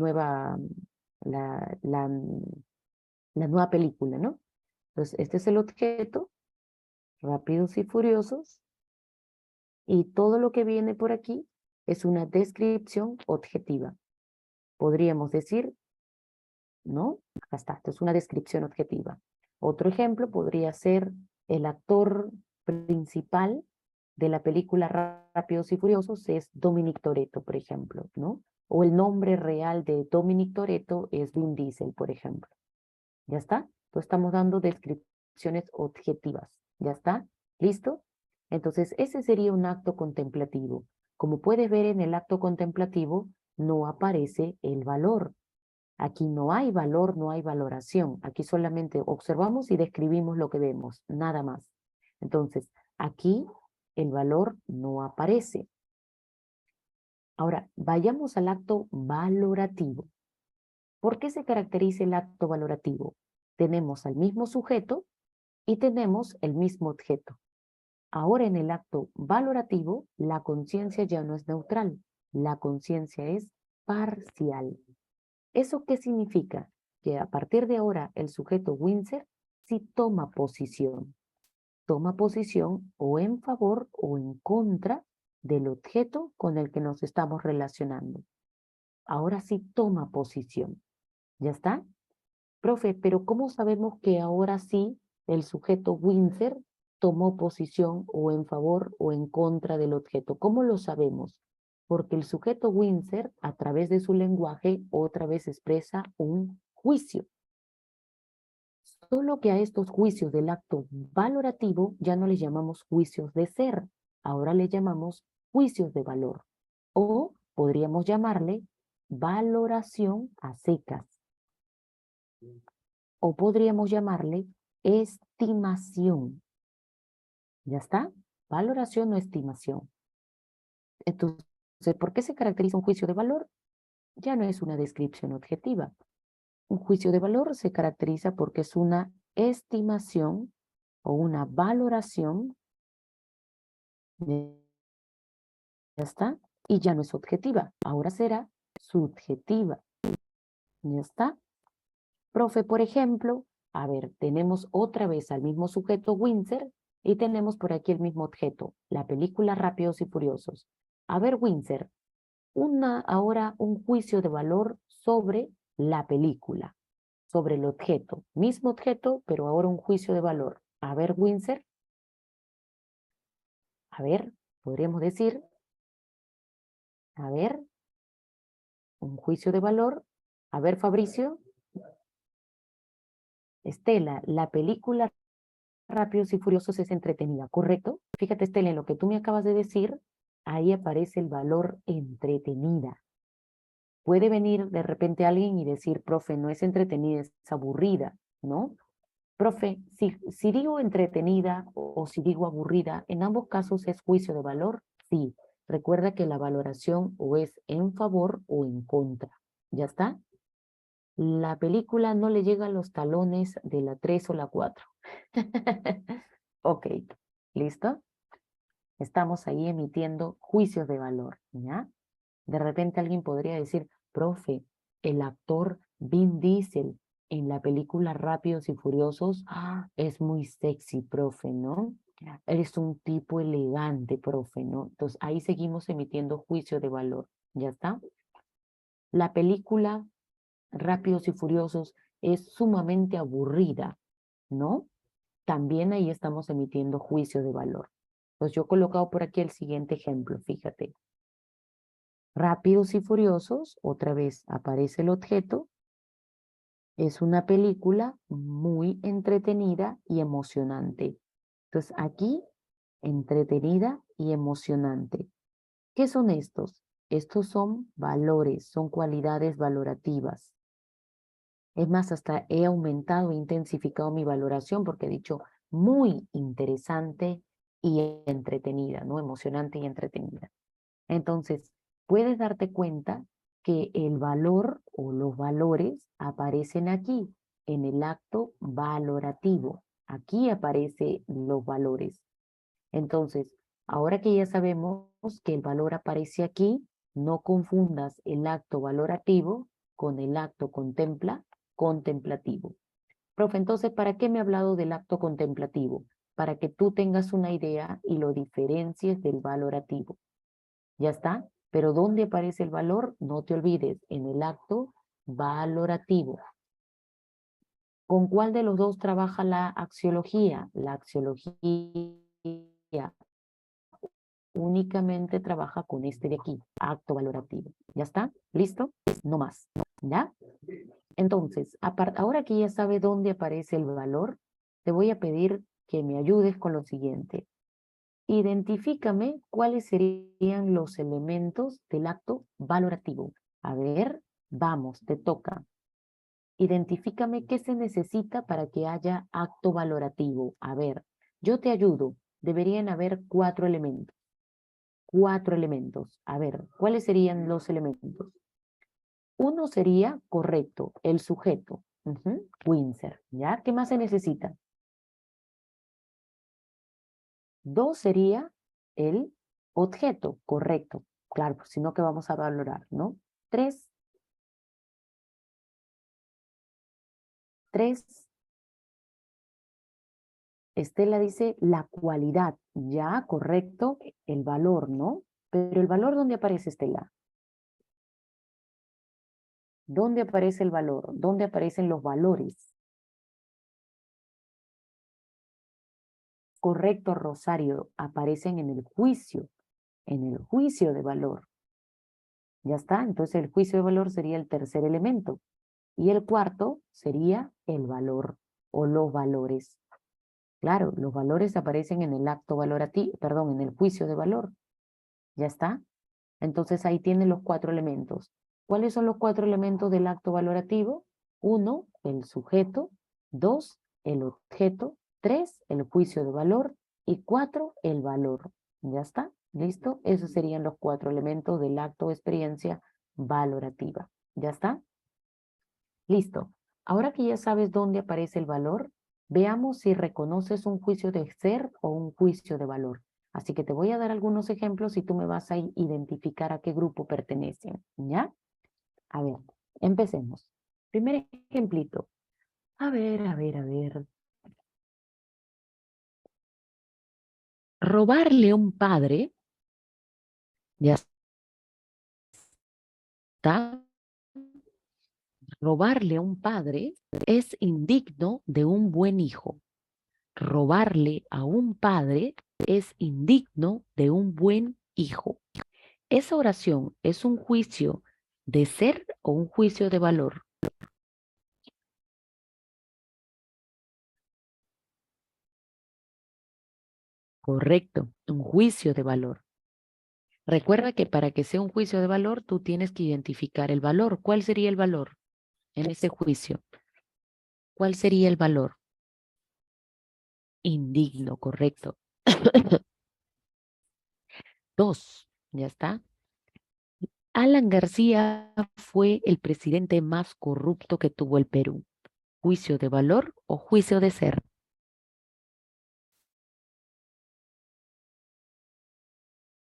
nueva película, ¿no? Entonces, este es el objeto, Rápidos y Furiosos, y todo lo que viene por aquí es una descripción objetiva. Podríamos decir, ¿no? Acá está, esto es una descripción objetiva. Otro ejemplo podría ser el actor principal de la película Rápidos y Furiosos es Dominic Toretto, por ejemplo, ¿no? O el nombre real de Dominic Toretto es Vin Diesel, por ejemplo. ¿Ya está? Entonces estamos dando descripciones objetivas. ¿Ya está? ¿Listo? Entonces ese sería un acto contemplativo. Como puedes ver en el acto contemplativo, no aparece el valor. Aquí no hay valor, no hay valoración. Aquí solamente observamos y describimos lo que vemos, nada más. Entonces, aquí el valor no aparece. Ahora, vayamos al acto valorativo. ¿Por qué se caracteriza el acto valorativo? Tenemos al mismo sujeto y tenemos el mismo objeto. Ahora en el acto valorativo, la conciencia ya no es neutral, la conciencia es parcial. ¿Eso qué significa? Que a partir de ahora el sujeto Windsor sí toma posición. Toma posición o en favor o en contra del objeto con el que nos estamos relacionando. Ahora sí toma posición. ¿Ya está? Profe, pero ¿cómo sabemos que ahora sí el sujeto Windsor tomó posición o en favor o en contra del objeto? ¿Cómo lo sabemos? Porque el sujeto Windsor, a través de su lenguaje, otra vez expresa un juicio. Solo que a estos juicios del acto valorativo ya no les llamamos juicios de ser, ahora les llamamos juicios de valor. O podríamos llamarle valoración a secas. O podríamos llamarle estimación. ¿Ya está? Valoración o estimación. Entonces, ¿por qué se caracteriza un juicio de valor? Ya no es una descripción objetiva. Un juicio de valor se caracteriza porque es una estimación o una valoración. ¿Ya está? Y ya no es objetiva. Ahora será subjetiva. ¿Ya está? Profe, por ejemplo, A ver, tenemos otra vez al mismo sujeto Windsor y tenemos por aquí el mismo objeto, la película Rápidos y Furiosos. A ver, Windsor, ahora un juicio de valor sobre la película, sobre el objeto. Mismo objeto, pero ahora un juicio de valor. A ver, Windsor. A ver, podríamos decir, a ver, un juicio de valor. A ver, Fabricio. Estela, la película Rápidos y Furiosos es entretenida, ¿correcto? Fíjate, Estela, en lo que tú me acabas de decir, ahí aparece el valor entretenida. Puede venir de repente alguien y decir, profe, no es entretenida, es aburrida, ¿no? Profe, si digo entretenida o si digo aburrida, en ambos casos es juicio de valor, sí. Recuerda que la valoración o es en favor o en contra. ¿Ya está? La película no le llega a los talones de la 3 o la 4. Ok, ¿listo? Estamos ahí emitiendo juicios de valor, ¿ya? De repente alguien podría decir, profe, el actor Vin Diesel en la película Rápidos y Furiosos es muy sexy, profe, ¿no? Eres un tipo elegante, profe, ¿no? Entonces ahí seguimos emitiendo juicio de valor, ¿ya está? La película Rápidos y Furiosos es sumamente aburrida, ¿no? También ahí estamos emitiendo juicio de valor. Entonces yo he colocado por aquí el siguiente ejemplo, fíjate. Rápidos y Furiosos, otra vez aparece el objeto, es una película muy entretenida y emocionante. Entonces aquí, entretenida y emocionante. ¿Qué son estos? Estos son valores, son cualidades valorativas. Es más, hasta he aumentado, e intensificado mi valoración porque he dicho muy interesante y entretenida, ¿no? Emocionante y entretenida. Entonces, puedes darte cuenta que el valor o los valores aparecen aquí, en el acto valorativo. Aquí aparecen los valores. Entonces, ahora que ya sabemos que el valor aparece aquí, no confundas el acto valorativo con el acto contemplativo. Profe, entonces, ¿para qué me ha hablado del acto contemplativo? Para que tú tengas una idea y lo diferencies del valorativo. ¿Ya está? Pero ¿dónde aparece el valor? No te olvides, en el acto valorativo. ¿Con cuál de los dos trabaja la axiología? La axiología únicamente trabaja con este de aquí, acto valorativo. ¿Ya está? ¿Listo? No más. ¿Ya? Entonces, ahora que ya sabe dónde aparece el valor, te voy a pedir que me ayudes con lo siguiente. Identifícame cuáles serían los elementos del acto valorativo. A ver, vamos, te toca. Identifícame qué se necesita para que haya acto valorativo. A ver, yo te ayudo. Deberían haber 4 elementos. 4 elementos. A ver, ¿cuáles serían los elementos? Uno sería, correcto, el sujeto. Windsor, ¿ya? ¿Qué más se necesita? 2 sería el objeto, correcto. Claro, pues si no, ¿qué vamos a valorar, no? 3, Estela dice la cualidad, ya, correcto, el valor, ¿no? Pero el valor, ¿dónde aparece, Estela? ¿Dónde aparece el valor? ¿Dónde aparecen los valores? Correcto, Rosario, aparecen en el juicio de valor. ¿Ya está? Entonces el juicio de valor sería el tercer elemento. Y el cuarto sería el valor o los valores. Claro, los valores aparecen en el acto valorativo, perdón, en el juicio de valor. ¿Ya está? Entonces ahí tienen los 4 elementos. ¿Cuáles son los 4 elementos del acto valorativo? 1, el sujeto. 2, el objeto. 3, el juicio de valor. Y 4, el valor. ¿Ya está? ¿Listo? Esos serían los 4 elementos del acto o experiencia valorativa. ¿Ya está? Listo. Ahora que ya sabes dónde aparece el valor, veamos si reconoces un juicio de ser o un juicio de valor. Así que te voy a dar algunos ejemplos y tú me vas a identificar a qué grupo pertenecen, ¿ya? A ver, empecemos. Primer ejemplito. A ver, a ver, a ver. Robarle a un padre, ya está. Robarle a un padre es indigno de un buen hijo. Robarle a un padre es indigno de un buen hijo. Esa oración es un juicio de ser o un juicio de valor. Correcto, un juicio de valor. Recuerda que para que sea un juicio de valor, tú tienes que identificar el valor. ¿Cuál sería el valor en ese juicio? ¿Cuál sería el valor? Indigno, correcto. Dos, ya está. Alan García fue el presidente más corrupto que tuvo el Perú. ¿Juicio de valor o juicio de ser?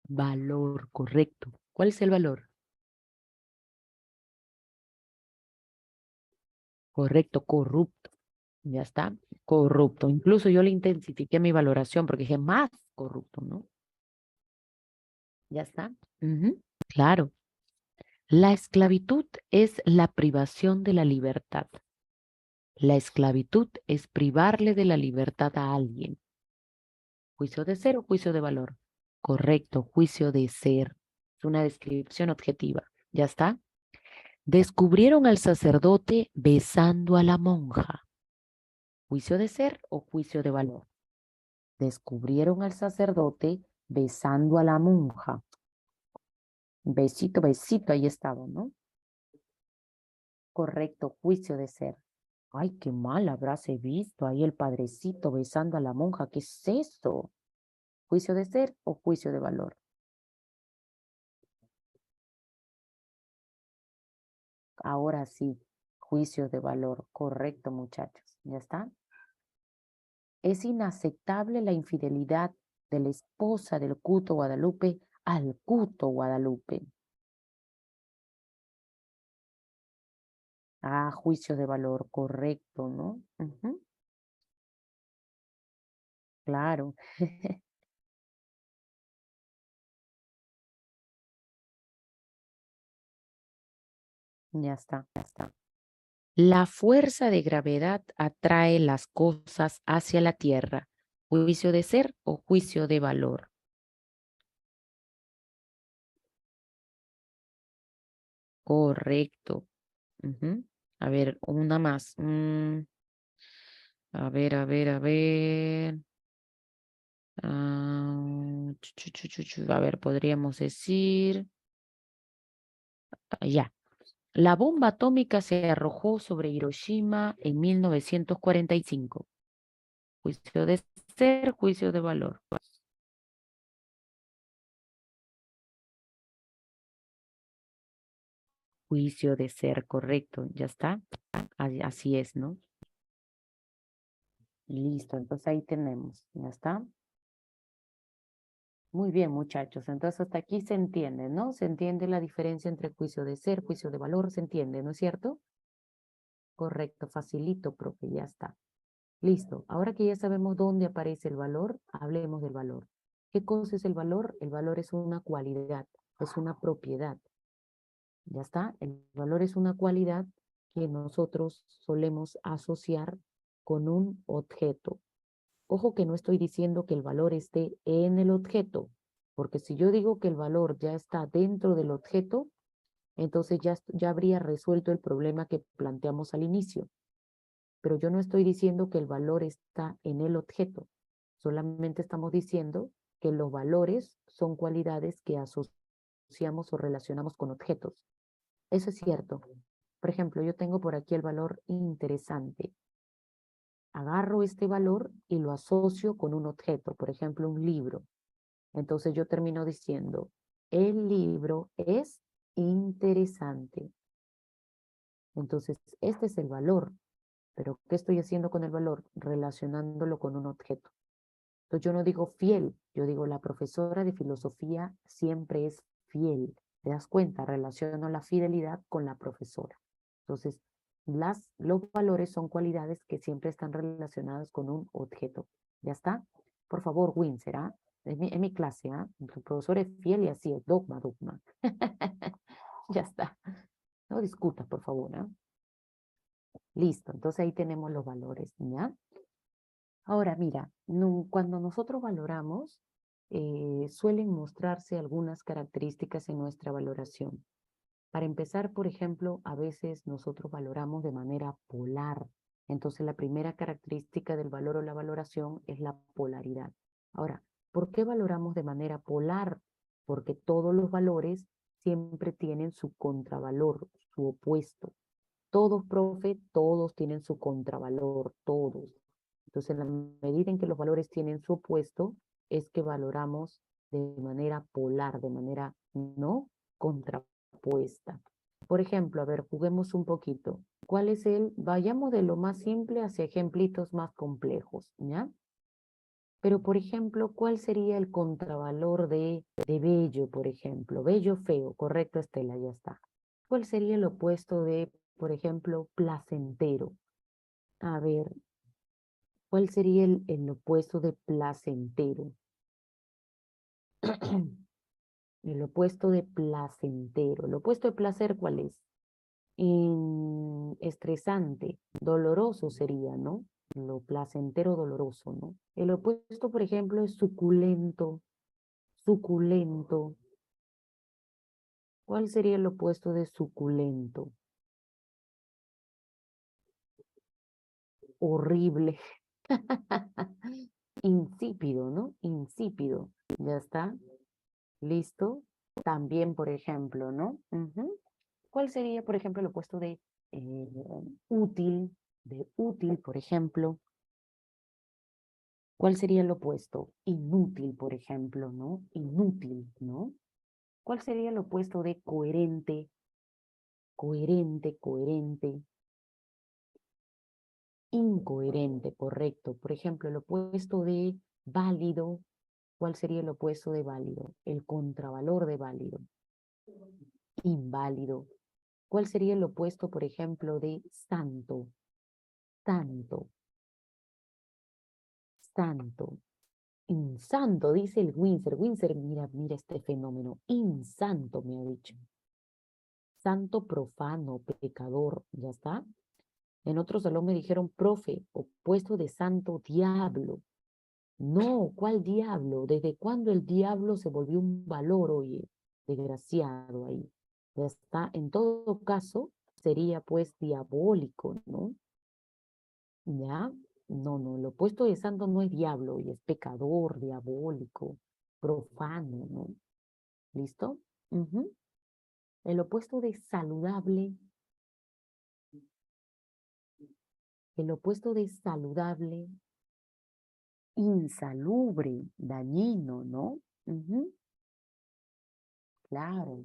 Valor, correcto. ¿Cuál es el valor? Correcto, corrupto. Ya está, corrupto. Incluso yo le intensifiqué mi valoración porque dije más corrupto, ¿no? Ya está. Ujú, claro. La esclavitud es la privación de la libertad. La esclavitud es privarle de la libertad a alguien. ¿Juicio de ser o juicio de valor? Correcto, juicio de ser. Es una descripción objetiva. ¿Ya está? Descubrieron al sacerdote besando a la monja. ¿Juicio de ser o juicio de valor? Descubrieron al sacerdote besando a la monja. Besito, besito, ahí estaba, ¿no? Correcto, juicio de ser. Ay, qué mal habráse visto ahí el padrecito besando a la monja. ¿Qué es eso? ¿Juicio de ser o juicio de valor? Ahora sí, juicio de valor. Correcto, muchachos. ¿Ya está? Es inaceptable la infidelidad de la esposa del Cuto Guadalupe al Cuto Guadalupe. Ah, juicio de valor, correcto, ¿no? Ujú, claro. Ya está, ya está. La fuerza de gravedad atrae las cosas hacia la Tierra. ¿Juicio de ser o juicio de valor? Correcto. Ujú. A ver, una más. A ver, a ver, a ver. A ver, podríamos decir. Ya. La bomba atómica se arrojó sobre Hiroshima en 1945. Juicio de ser, juicio de valor. Juicio de ser, correcto. Ya está. Así es, ¿no? Listo, entonces ahí tenemos. Ya está. Muy bien, muchachos. Entonces hasta aquí se entiende, ¿no? Se entiende la diferencia entre juicio de ser, juicio de valor, se entiende, ¿no es cierto? Correcto, facilito, profe, ya está. Listo. Ahora que ya sabemos dónde aparece el valor, hablemos del valor. ¿Qué cosa es el valor? El valor es una cualidad, es una propiedad. ¿Ya está? El valor es una cualidad que nosotros solemos asociar con un objeto. Ojo que no estoy diciendo que el valor esté en el objeto, porque si yo digo que el valor ya está dentro del objeto, entonces ya habría resuelto el problema que planteamos al inicio. Pero yo no estoy diciendo que el valor está en el objeto, solamente estamos diciendo que los valores son cualidades que asociamos o relacionamos con objetos. Eso es cierto. Por ejemplo, yo tengo por aquí el valor interesante. Agarro este valor y lo asocio con un objeto, por ejemplo, un libro. Entonces yo termino diciendo, el libro es interesante. Entonces, este es el valor. Pero, ¿qué estoy haciendo con el valor? Relacionándolo con un objeto. Entonces, yo no digo fiel, yo digo la profesora de filosofía siempre es fiel. ¿Te das cuenta? Relaciono la fidelidad con la profesora. Entonces, Los valores son cualidades que siempre están relacionadas con un objeto. ¿Ya está? Por favor, Win, ¿será? En mi clase, ¿ah? Tu profesor es fiel y así es, dogma, dogma. Ya está. No discuta, por favor, ¿ah? Listo, entonces ahí tenemos los valores, ¿ya? Ahora, mira, cuando nosotros valoramos, suelen mostrarse algunas características en nuestra valoración. Para empezar, por ejemplo, a veces nosotros valoramos de manera polar. Entonces, la primera característica del valor o la valoración es la polaridad. Ahora, ¿por qué valoramos de manera polar? Porque todos los valores siempre tienen su contravalor, su opuesto. Todos, profe, todos tienen su contravalor, todos. Entonces, en la medida en que los valores tienen su opuesto, es que valoramos de manera polar, de manera no contrapuesta. Por ejemplo, a ver, juguemos un poquito. ¿Cuál es vayamos de lo más simple hacia ejemplitos más complejos, ¿ya? Pero, por ejemplo, ¿cuál sería el contravalor de bello, por ejemplo? Bello, feo, correcto, Estela, ya está. ¿Cuál sería el opuesto de, por ejemplo, placentero? A ver, ¿cuál sería el opuesto de placentero? El opuesto de placentero. El opuesto de placer, ¿cuál es? Estresante, doloroso sería, ¿no? Lo placentero, doloroso, ¿no? El opuesto, por ejemplo, es suculento, suculento. ¿Cuál sería el opuesto de suculento? Horrible. Insípido, ¿no? Insípido. Ya está. ¿Listo? También, por ejemplo, ¿no? ¿Cuál sería, por ejemplo, el opuesto eh, útil? De útil, por ejemplo. ¿Cuál sería el opuesto? Inútil, por ejemplo, ¿no? Inútil, ¿no? ¿Cuál sería el opuesto de coherente? Coherente, coherente. Incoherente, correcto. Por ejemplo, el opuesto de válido. ¿Cuál sería el opuesto de válido? El contravalor de válido. Inválido. ¿Cuál sería el opuesto, por ejemplo, de santo? Santo, santo. Insanto, dice el Windsor. Windsor, mira, mira este fenómeno. Insanto, me ha dicho. Santo profano, pecador, ¿ya está? En otro salón me dijeron, profe, opuesto de santo, diablo. No, ¿cuál diablo? ¿Desde cuándo el diablo se volvió un valor, oye? Desgraciado ahí. Ya está. En todo caso, sería pues diabólico, ¿no? ¿Ya? No, no, el opuesto de santo no es diablo, y es pecador, diabólico, profano, ¿no? ¿Listo? Ujú. El opuesto de saludable, el opuesto de saludable, insalubre, dañino, ¿no? Ujú. Claro.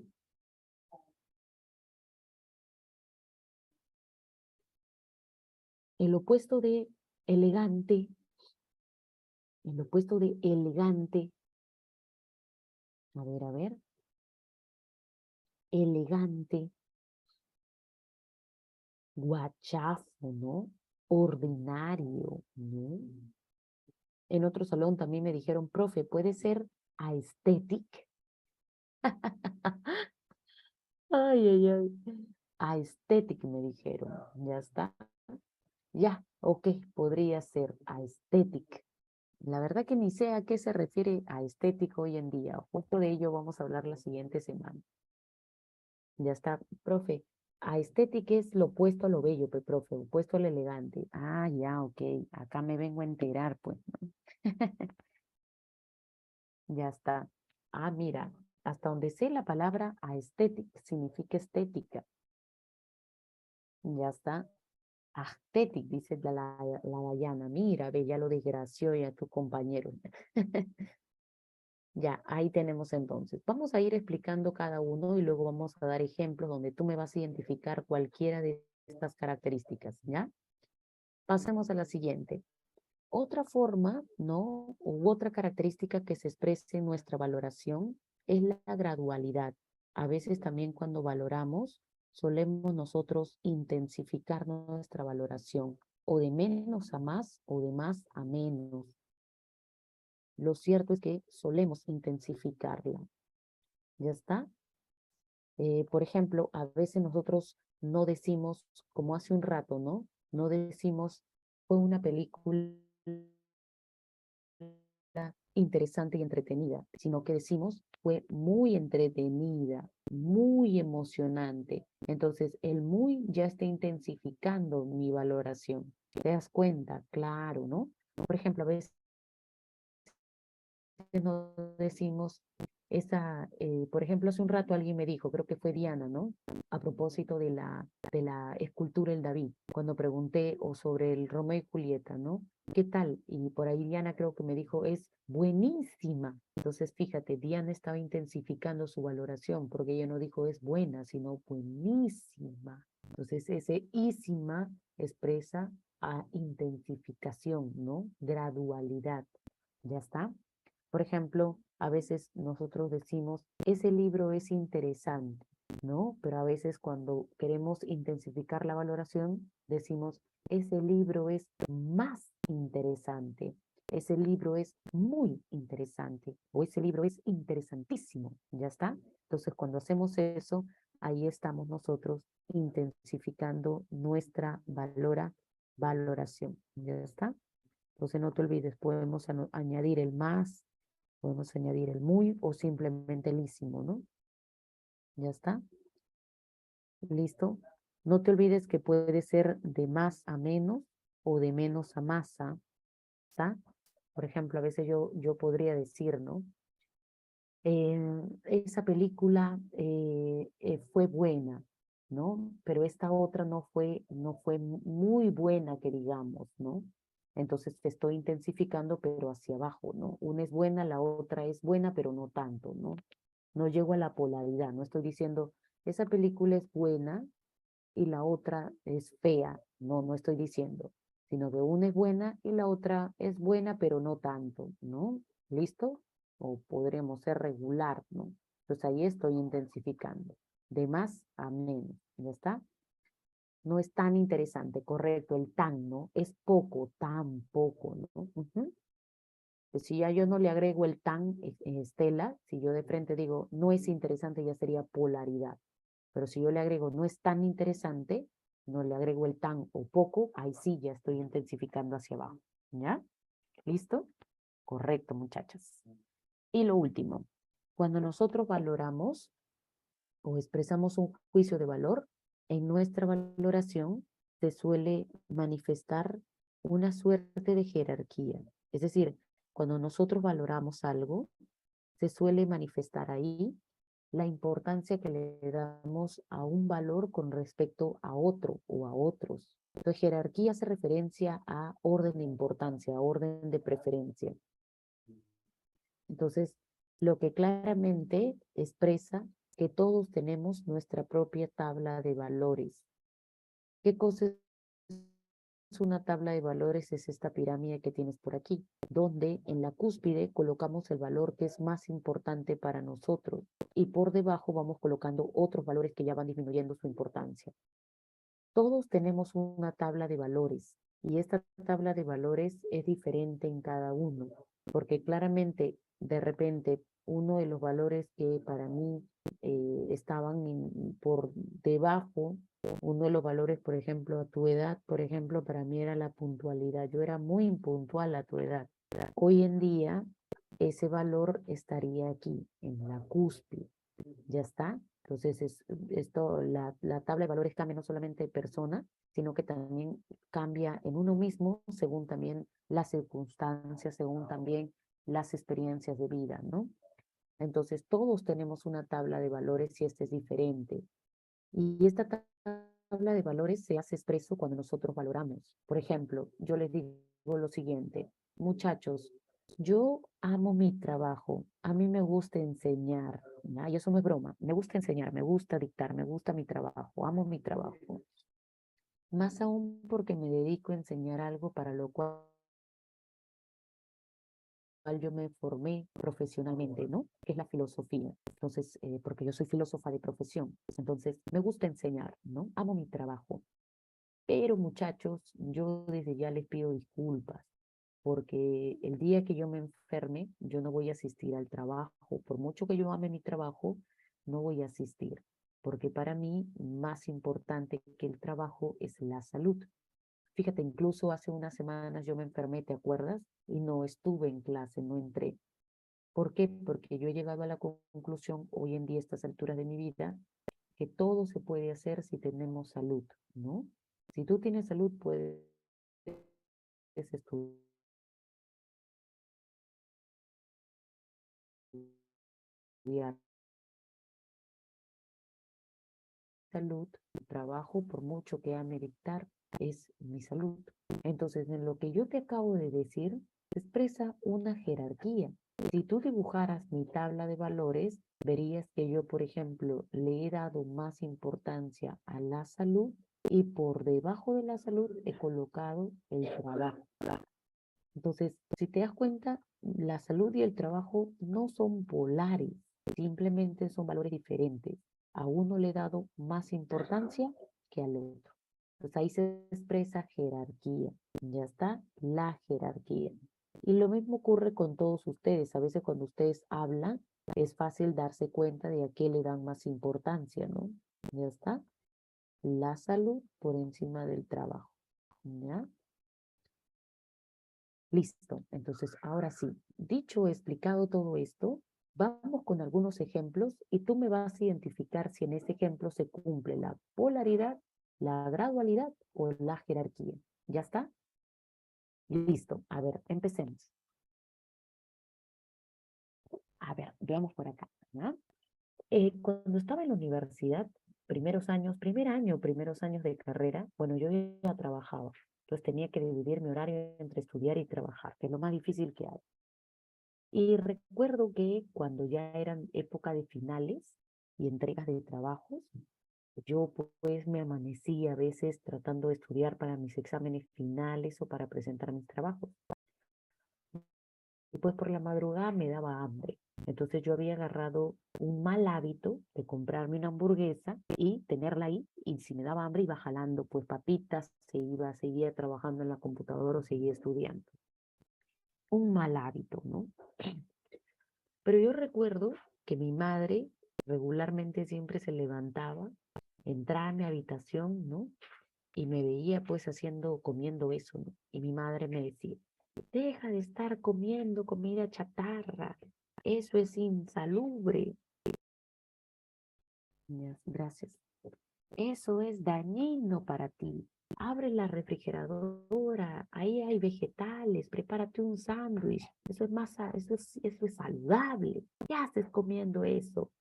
El opuesto de elegante, el opuesto de elegante, a ver, elegante, guachazo, ¿no? Ordinario, ¿no? En otro salón también me dijeron, profe, ¿puede ser aesthetic? Ay, ay, ay. Aesthetic me dijeron, ya está. Ya, ok, podría ser aesthetic. La verdad que ni sé a qué se refiere a estético hoy en día. Justo de ello vamos a hablar la siguiente semana. Ya está, profe. Aesthetic es lo opuesto a lo bello, profe, opuesto a lo elegante. Ah, ya, ok. Acá me vengo a enterar, pues, ¿no? Ya está. Ah, mira, hasta donde sé la palabra aesthetic significa estética. Ya está. Aesthetic, dice la Dayana. Mira, ve, ya lo desgració ya tu compañero. Ya, ahí tenemos entonces. Vamos a ir explicando cada uno y luego vamos a dar ejemplos donde tú me vas a identificar cualquiera de estas características, ¿ya? Pasemos a la siguiente. Otra forma, ¿no? U otra característica que se expresa en nuestra valoración es la gradualidad. A veces también cuando valoramos, solemos nosotros intensificar nuestra valoración, o de menos a más o de más a menos. Lo cierto es que solemos intensificarla. ¿Ya está? Por ejemplo, a veces nosotros no decimos, como hace un rato, ¿no? No decimos, fue una película interesante y entretenida, sino que decimos, fue muy entretenida, muy emocionante. Entonces, el muy ya está intensificando mi valoración. ¿Te das cuenta? Claro, ¿no? Por ejemplo, a veces no decimos por ejemplo, hace un rato alguien me dijo, creo que fue Diana, ¿no? A propósito de la escultura El David, cuando pregunté o sobre el Romeo y Julieta, ¿no? ¿Qué tal? Y por ahí Diana creo que me dijo, es buenísima. Entonces, fíjate, Diana estaba intensificando su valoración, porque ella no dijo es buena, sino buenísima. Entonces, ese ísima expresa a intensificación, ¿no? Gradualidad. ¿Ya está? Por ejemplo, a veces nosotros decimos, ese libro es interesante, ¿no? Pero a veces cuando queremos intensificar la valoración, decimos, ese libro es más interesante, ese libro es muy interesante o ese libro es interesantísimo, ¿ya está? Entonces, cuando hacemos eso, ahí estamos nosotros intensificando nuestra valoración, ¿ya está? Entonces, no te olvides, podemos añadir el más. Podemos añadir el muy o simplemente el ísimo, ¿no? ¿Ya está? ¿Listo? No te olvides que puede ser de más a menos o de menos a más, ¿está? Por ejemplo, a veces yo podría decir, ¿no? Esa película fue buena, ¿no? Pero esta otra no fue muy buena, que digamos, ¿no? Entonces te estoy intensificando, pero hacia abajo, ¿no? Una es buena, la otra es buena, pero no tanto, ¿no? No llego a la polaridad, no estoy diciendo, esa película es buena y la otra es fea, no, no estoy diciendo, sino que una es buena y la otra es buena, pero no tanto, ¿no? ¿Listo? O podremos ser regular, ¿no? Entonces ahí estoy intensificando, de más a menos, ¿ya está? No es tan interesante, correcto, el tan, ¿no? Es poco, tan poco, ¿no? Ujú. Pues si ya yo no le agrego el tan, Estela, si yo de frente digo no es interesante, ya sería polaridad. Pero si yo le agrego no es tan interesante, no le agrego el tan o poco, ahí sí ya estoy intensificando hacia abajo. ¿Ya? ¿Listo? Correcto, muchachas. Y lo último, cuando nosotros valoramos o expresamos un juicio de valor, en nuestra valoración se suele manifestar una suerte de jerarquía. Es decir, cuando nosotros valoramos algo, se suele manifestar ahí la importancia que le damos a un valor con respecto a otro o a otros. Entonces, jerarquía hace referencia a orden de importancia, a orden de preferencia. Entonces, lo que claramente expresa que todos tenemos nuestra propia tabla de valores. ¿Qué cosa es una tabla de valores? Es esta pirámide que tienes por aquí, donde en la cúspide colocamos el valor que es más importante para nosotros y por debajo vamos colocando otros valores que ya van disminuyendo su importancia. Todos tenemos una tabla de valores y esta tabla de valores es diferente en cada uno, porque claramente de repente uno de los valores que para mí por debajo, uno de los valores, por ejemplo, a tu edad, por ejemplo, para mí era la puntualidad. Yo era muy impuntual a tu edad. Hoy en día ese valor estaría aquí, en la cúspide. ¿Ya está? Entonces, la tabla de valores cambia no solamente de persona, sino que también cambia en uno mismo según también las circunstancias, según también las experiencias de vida, ¿no? Entonces, todos tenemos una tabla de valores y esta es diferente. Y esta tabla de valores se hace expreso cuando nosotros valoramos. Por ejemplo, yo les digo lo siguiente, muchachos, yo amo mi trabajo, a mí me gusta enseñar, ¿ya? Y eso no es broma, me gusta enseñar, me gusta dictar, me gusta mi trabajo, amo mi trabajo. Más aún porque me dedico a enseñar algo para lo cual yo me formé profesionalmente, ¿no? Que es la filosofía. Entonces, porque yo soy filósofa de profesión. Entonces, me gusta enseñar, ¿no? Amo mi trabajo. Pero muchachos, yo desde ya les pido disculpas, porque el día que yo me enferme, yo no voy a asistir al trabajo. Por mucho que yo ame mi trabajo, no voy a asistir, porque para mí más importante que el trabajo es la salud. Fíjate, incluso hace unas semanas yo me enfermé, ¿te acuerdas? Y no estuve en clase, no entré. ¿Por qué? Porque yo he llegado a la conclusión hoy en día, a estas alturas de mi vida, que todo se puede hacer si tenemos salud, ¿no? Si tú tienes salud, puedes estudiar salud, trabajo, por mucho que ame dictar, es mi salud. Entonces, en lo que yo te acabo de decir, se expresa una jerarquía. Si tú dibujaras mi tabla de valores, verías que yo, por ejemplo, le he dado más importancia a la salud y por debajo de la salud he colocado el trabajo. Entonces, si te das cuenta, la salud y el trabajo no son polares, simplemente son valores diferentes. A uno le he dado más importancia que al otro. Entonces ahí se expresa jerarquía. Ya está, la jerarquía. Y lo mismo ocurre con todos ustedes. A veces cuando ustedes hablan, es fácil darse cuenta de a qué le dan más importancia, ¿no? Ya está, la salud por encima del trabajo. ¿Ya? Listo. Entonces, ahora sí, dicho, explicado todo esto, vamos con algunos ejemplos y tú me vas a identificar si en ese ejemplo se cumple la polaridad, la gradualidad o la jerarquía. ¿Ya está? Listo. A ver, empecemos. A ver, veamos por acá, ¿ya? Cuando estaba en la universidad, primeros años de carrera, bueno, yo ya trabajaba. Entonces tenía que dividir mi horario entre estudiar y trabajar, que es lo más difícil que hay. Y recuerdo que cuando ya eran época de finales y entregas de trabajos, yo pues me amanecía a veces tratando de estudiar para mis exámenes finales o para presentar mis trabajos. Y pues por la madrugada me daba hambre. Entonces yo había agarrado un mal hábito de comprarme una hamburguesa y tenerla ahí. Y si me daba hambre iba jalando pues papitas, seguía trabajando en la computadora o seguía estudiando. Un mal hábito, ¿no? Pero yo recuerdo que mi madre regularmente siempre se levantaba, entraba a mi habitación, ¿no? Y me veía pues comiendo eso, ¿no? Y mi madre me decía, deja de estar comiendo comida chatarra, eso es insalubre. Gracias. Eso es dañino para ti. Abre la refrigeradora, ahí hay vegetales, prepárate un sándwich. Eso es más, eso es saludable. ¿Qué haces comiendo eso?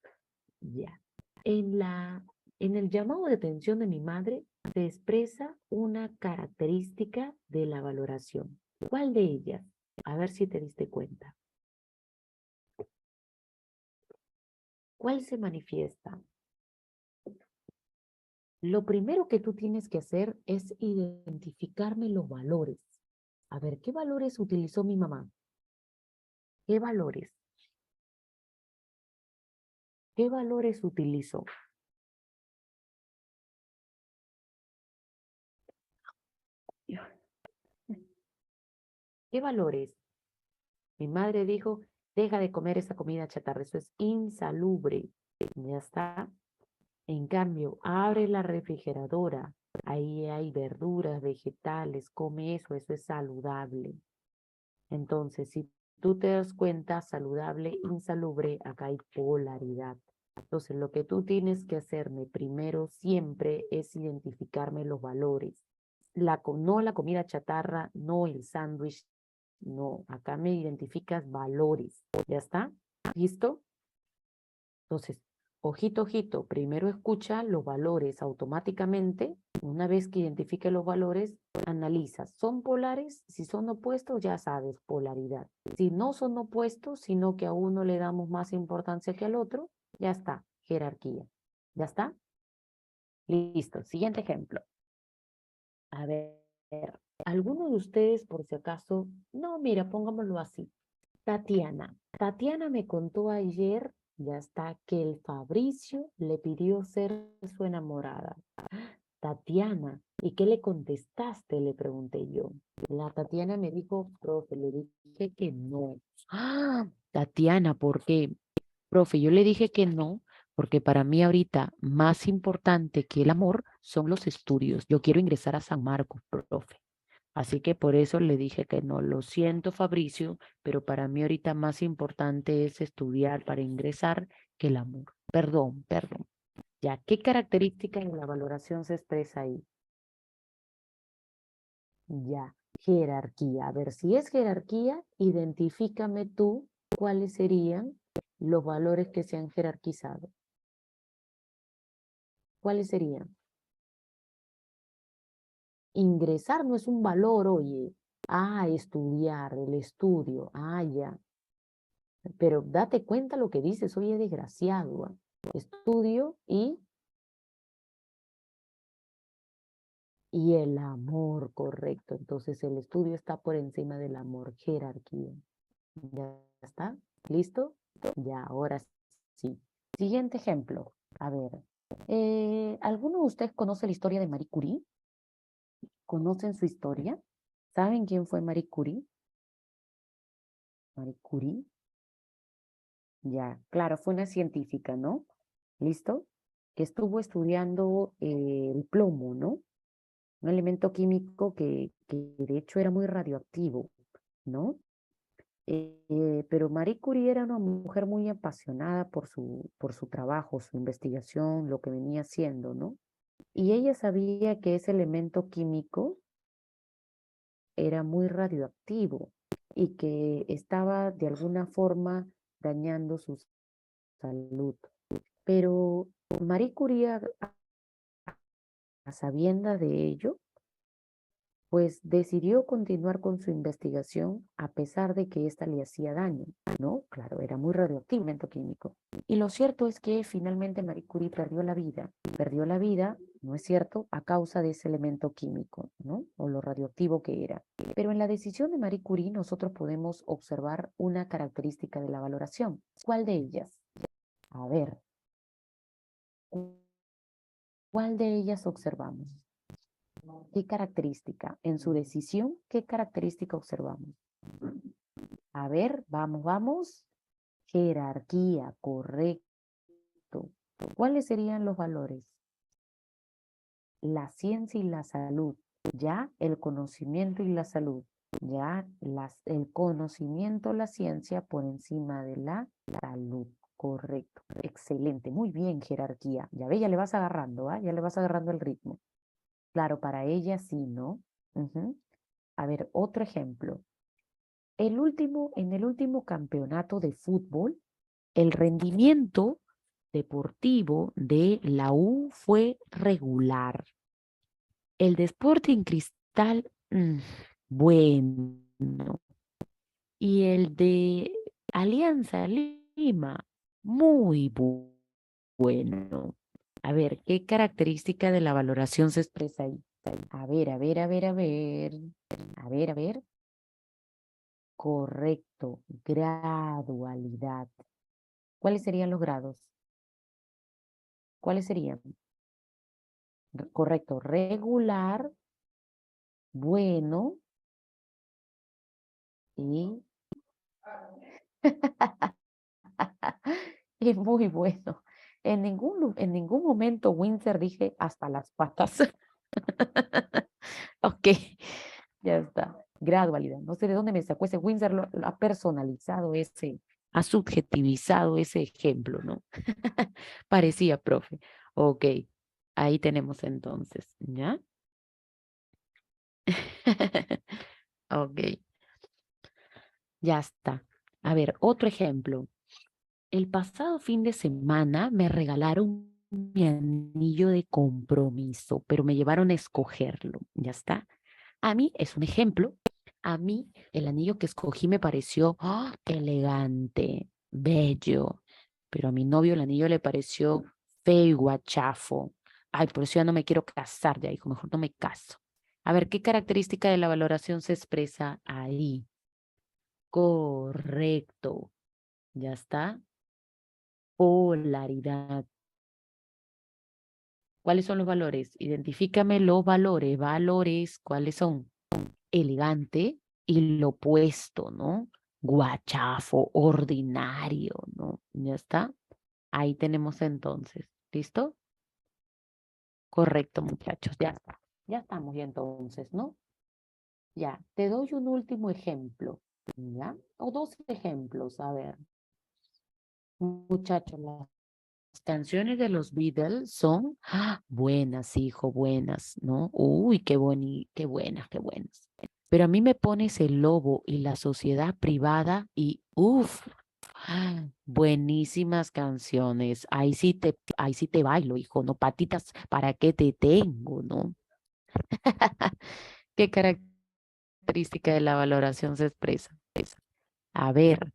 Ya. En en el llamado de atención de mi madre se expresa una característica de la valoración. ¿Cuál de ellas? A ver si te diste cuenta. ¿Cuál se manifiesta? Lo primero que tú tienes que hacer es identificarme los valores. A ver, ¿qué valores utilizó mi mamá? ¿Qué valores? ¿Qué valores utilizó? ¿Qué valores? Mi madre dijo, deja de comer esa comida chatarra, eso es insalubre. Ya está. En cambio, abre la refrigeradora, ahí hay verduras, vegetales, come eso, eso es saludable. Entonces, si tú te das cuenta, saludable, insalubre, acá hay polaridad. Entonces, lo que tú tienes que hacerme primero siempre es identificarme los valores. No la comida chatarra, no el sándwich, no, acá me identificas valores. ¿Ya está? ¿Listo? Entonces, ojito, ojito, primero escucha los valores automáticamente. Una vez que identifique los valores, analizas. ¿Son polares? Si son opuestos, ya sabes, polaridad. Si no son opuestos, sino que a uno le damos más importancia que al otro, ya está, jerarquía. ¿Ya está? Listo. Siguiente ejemplo. A ver, alguno de ustedes, por si acaso, no, mira, pongámoslo así. Tatiana. Tatiana me contó ayer, ya está, que el Fabricio le pidió ser su enamorada. Tatiana, ¿y qué le contestaste? Le pregunté yo. La Tatiana me dijo, profe, le dije que no. Ah, Tatiana, ¿por qué? Profe, yo le dije que no, porque para mí ahorita más importante que el amor son los estudios. Yo quiero ingresar a San Marcos, profe. Así que por eso le dije que no. Lo siento, Fabricio, pero para mí ahorita más importante es estudiar para ingresar que el amor. Perdón, perdón. Ya, ¿qué característica en la valoración se expresa ahí? Ya, jerarquía. A ver, si es jerarquía, identifícame tú cuáles serían los valores que se han jerarquizado. ¿Cuáles serían? Ingresar no es un valor, oye. Ah, estudiar, el estudio. Ah, ya. Pero date cuenta lo que dices, oye, desgraciado. ¿Ah? Estudio y el amor, correcto. Entonces el estudio está por encima del amor, jerarquía. ¿Ya está? ¿Listo? Ya, ahora sí. Siguiente ejemplo. A ver, ¿alguno de ustedes conoce la historia de Marie Curie? ¿Conocen su historia? ¿Saben quién fue Marie Curie? Marie Curie, ya, claro, fue una científica, ¿no? ¿Listo? Que estuvo estudiando el plomo, ¿no? Un elemento químico que de hecho era muy radioactivo, ¿no? Pero Marie Curie era una mujer muy apasionada por su trabajo, su investigación, lo que venía haciendo, ¿no? Y ella sabía que ese elemento químico era muy radioactivo y que estaba de alguna forma dañando su salud. Pero Marie Curie, a sabiendas de ello, pues decidió continuar con su investigación a pesar de que ésta le hacía daño, ¿no? Claro, era muy radioactivo el elemento químico. Y lo cierto es que finalmente Marie Curie perdió la vida, ¿no es cierto?, a causa de ese elemento químico, ¿no? O lo radioactivo que era. Pero en la decisión de Marie Curie nosotros podemos observar una característica de la valoración. ¿Cuál de ellas? A ver, ¿cuál de ellas observamos? ¿Qué característica? En su decisión, ¿qué característica observamos? A ver, vamos, vamos. Jerarquía, correcto. ¿Cuáles serían los valores? La ciencia y la salud. Ya el conocimiento y la salud. Ya el conocimiento, la ciencia por encima de la salud. Correcto. Excelente. Muy bien, jerarquía. Ya ve, ya le vas agarrando, ¿ah? Ya le vas agarrando el ritmo. Claro, para ella sí, ¿no? Ujú. A ver, otro ejemplo. En el último campeonato de fútbol, el rendimiento deportivo de la U fue regular. El de Sporting Cristal, bueno. Y el de Alianza Lima, muy bueno. A ver, ¿qué característica de la valoración se expresa ahí? A ver, a ver, a ver, a ver. A ver, a ver. Correcto, gradualidad. ¿Cuáles serían los grados? ¿Cuáles serían? Correcto, regular, bueno y, y muy bueno. En ningún momento, Windsor, dije hasta las patas. Ok, ya está. Gradualidad. No sé de dónde me sacó ese Windsor, lo ha personalizado ha subjetivizado ese ejemplo, ¿no? Parecía, profe. Ok, ahí tenemos entonces, ¿ya? Ok, ya está. A ver, otro ejemplo. El pasado fin de semana me regalaron mi anillo de compromiso, pero me llevaron a escogerlo. Ya está. A mí es un ejemplo. A mí el anillo que escogí me pareció elegante, bello, pero a mi novio el anillo le pareció feo y guachafo. Ay, por eso ya no me quiero casar, ya hijo, mejor no me caso. A ver, ¿qué característica de la valoración se expresa ahí? Correcto. Ya está. Polaridad. ¿Cuáles son los valores? Identifícame los valores. Valores, ¿cuáles son? Elegante y lo opuesto, ¿no? Guachafo, ordinario, ¿no? Ya está. Ahí tenemos entonces. ¿Listo? Correcto, muchachos. Ya está. Ya estamos ya entonces, ¿no? Ya. Te doy un último ejemplo. ¿Ya? O dos ejemplos. A ver. Muchachos, las canciones de los Beatles son buenas, hijo, buenas, ¿no? Uy, qué buenas, qué buenas. Pero a mí me pones el lobo y la sociedad privada y uff, buenísimas canciones. Ahí sí te bailo, hijo, ¿no? Patitas, ¿para qué te tengo, no? ¿Qué característica de la valoración se expresa? A ver,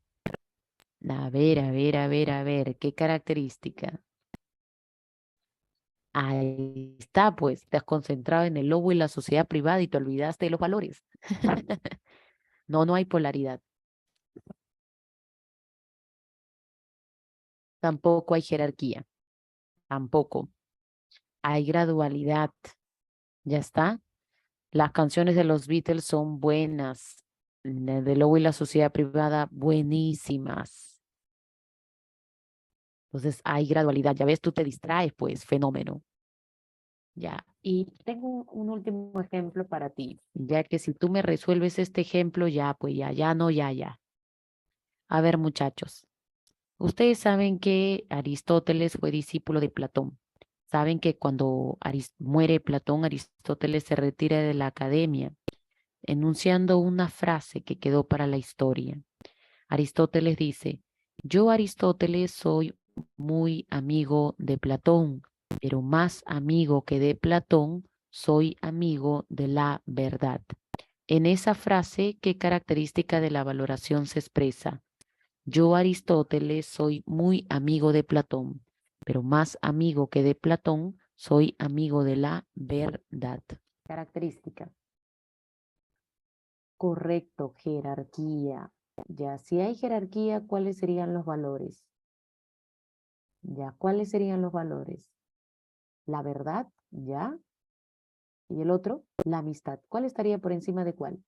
a ver, ¿qué característica? Ahí está, pues, te has concentrado en el lobo y la sociedad privada y te olvidaste de los valores. No, no hay polaridad. Tampoco hay jerarquía. Tampoco. Hay gradualidad. Ya está. Las canciones de los Beatles son buenas. De lobo y la sociedad privada, buenísimas. Entonces hay gradualidad. Ya ves, tú te distraes, pues, fenómeno. Ya. Y tengo un último ejemplo para ti. Ya que si tú me resuelves este ejemplo, ya, pues ya no, ya. A ver, muchachos. Ustedes saben que Aristóteles fue discípulo de Platón. Saben que cuando muere Platón, Aristóteles se retira de la academia, enunciando una frase que quedó para la historia. Aristóteles dice, yo Aristóteles soy muy amigo de Platón, pero más amigo que de Platón, soy amigo de la verdad. En esa frase, ¿qué característica de la valoración se expresa? Yo, Aristóteles, soy muy amigo de Platón, pero más amigo que de Platón, soy amigo de la verdad. Característica. Correcto, jerarquía. Ya, si hay jerarquía, ¿cuáles serían los valores? Ya, ¿cuáles serían los valores? La verdad, ya. Y el otro, la amistad. ¿Cuál estaría por encima de cuál?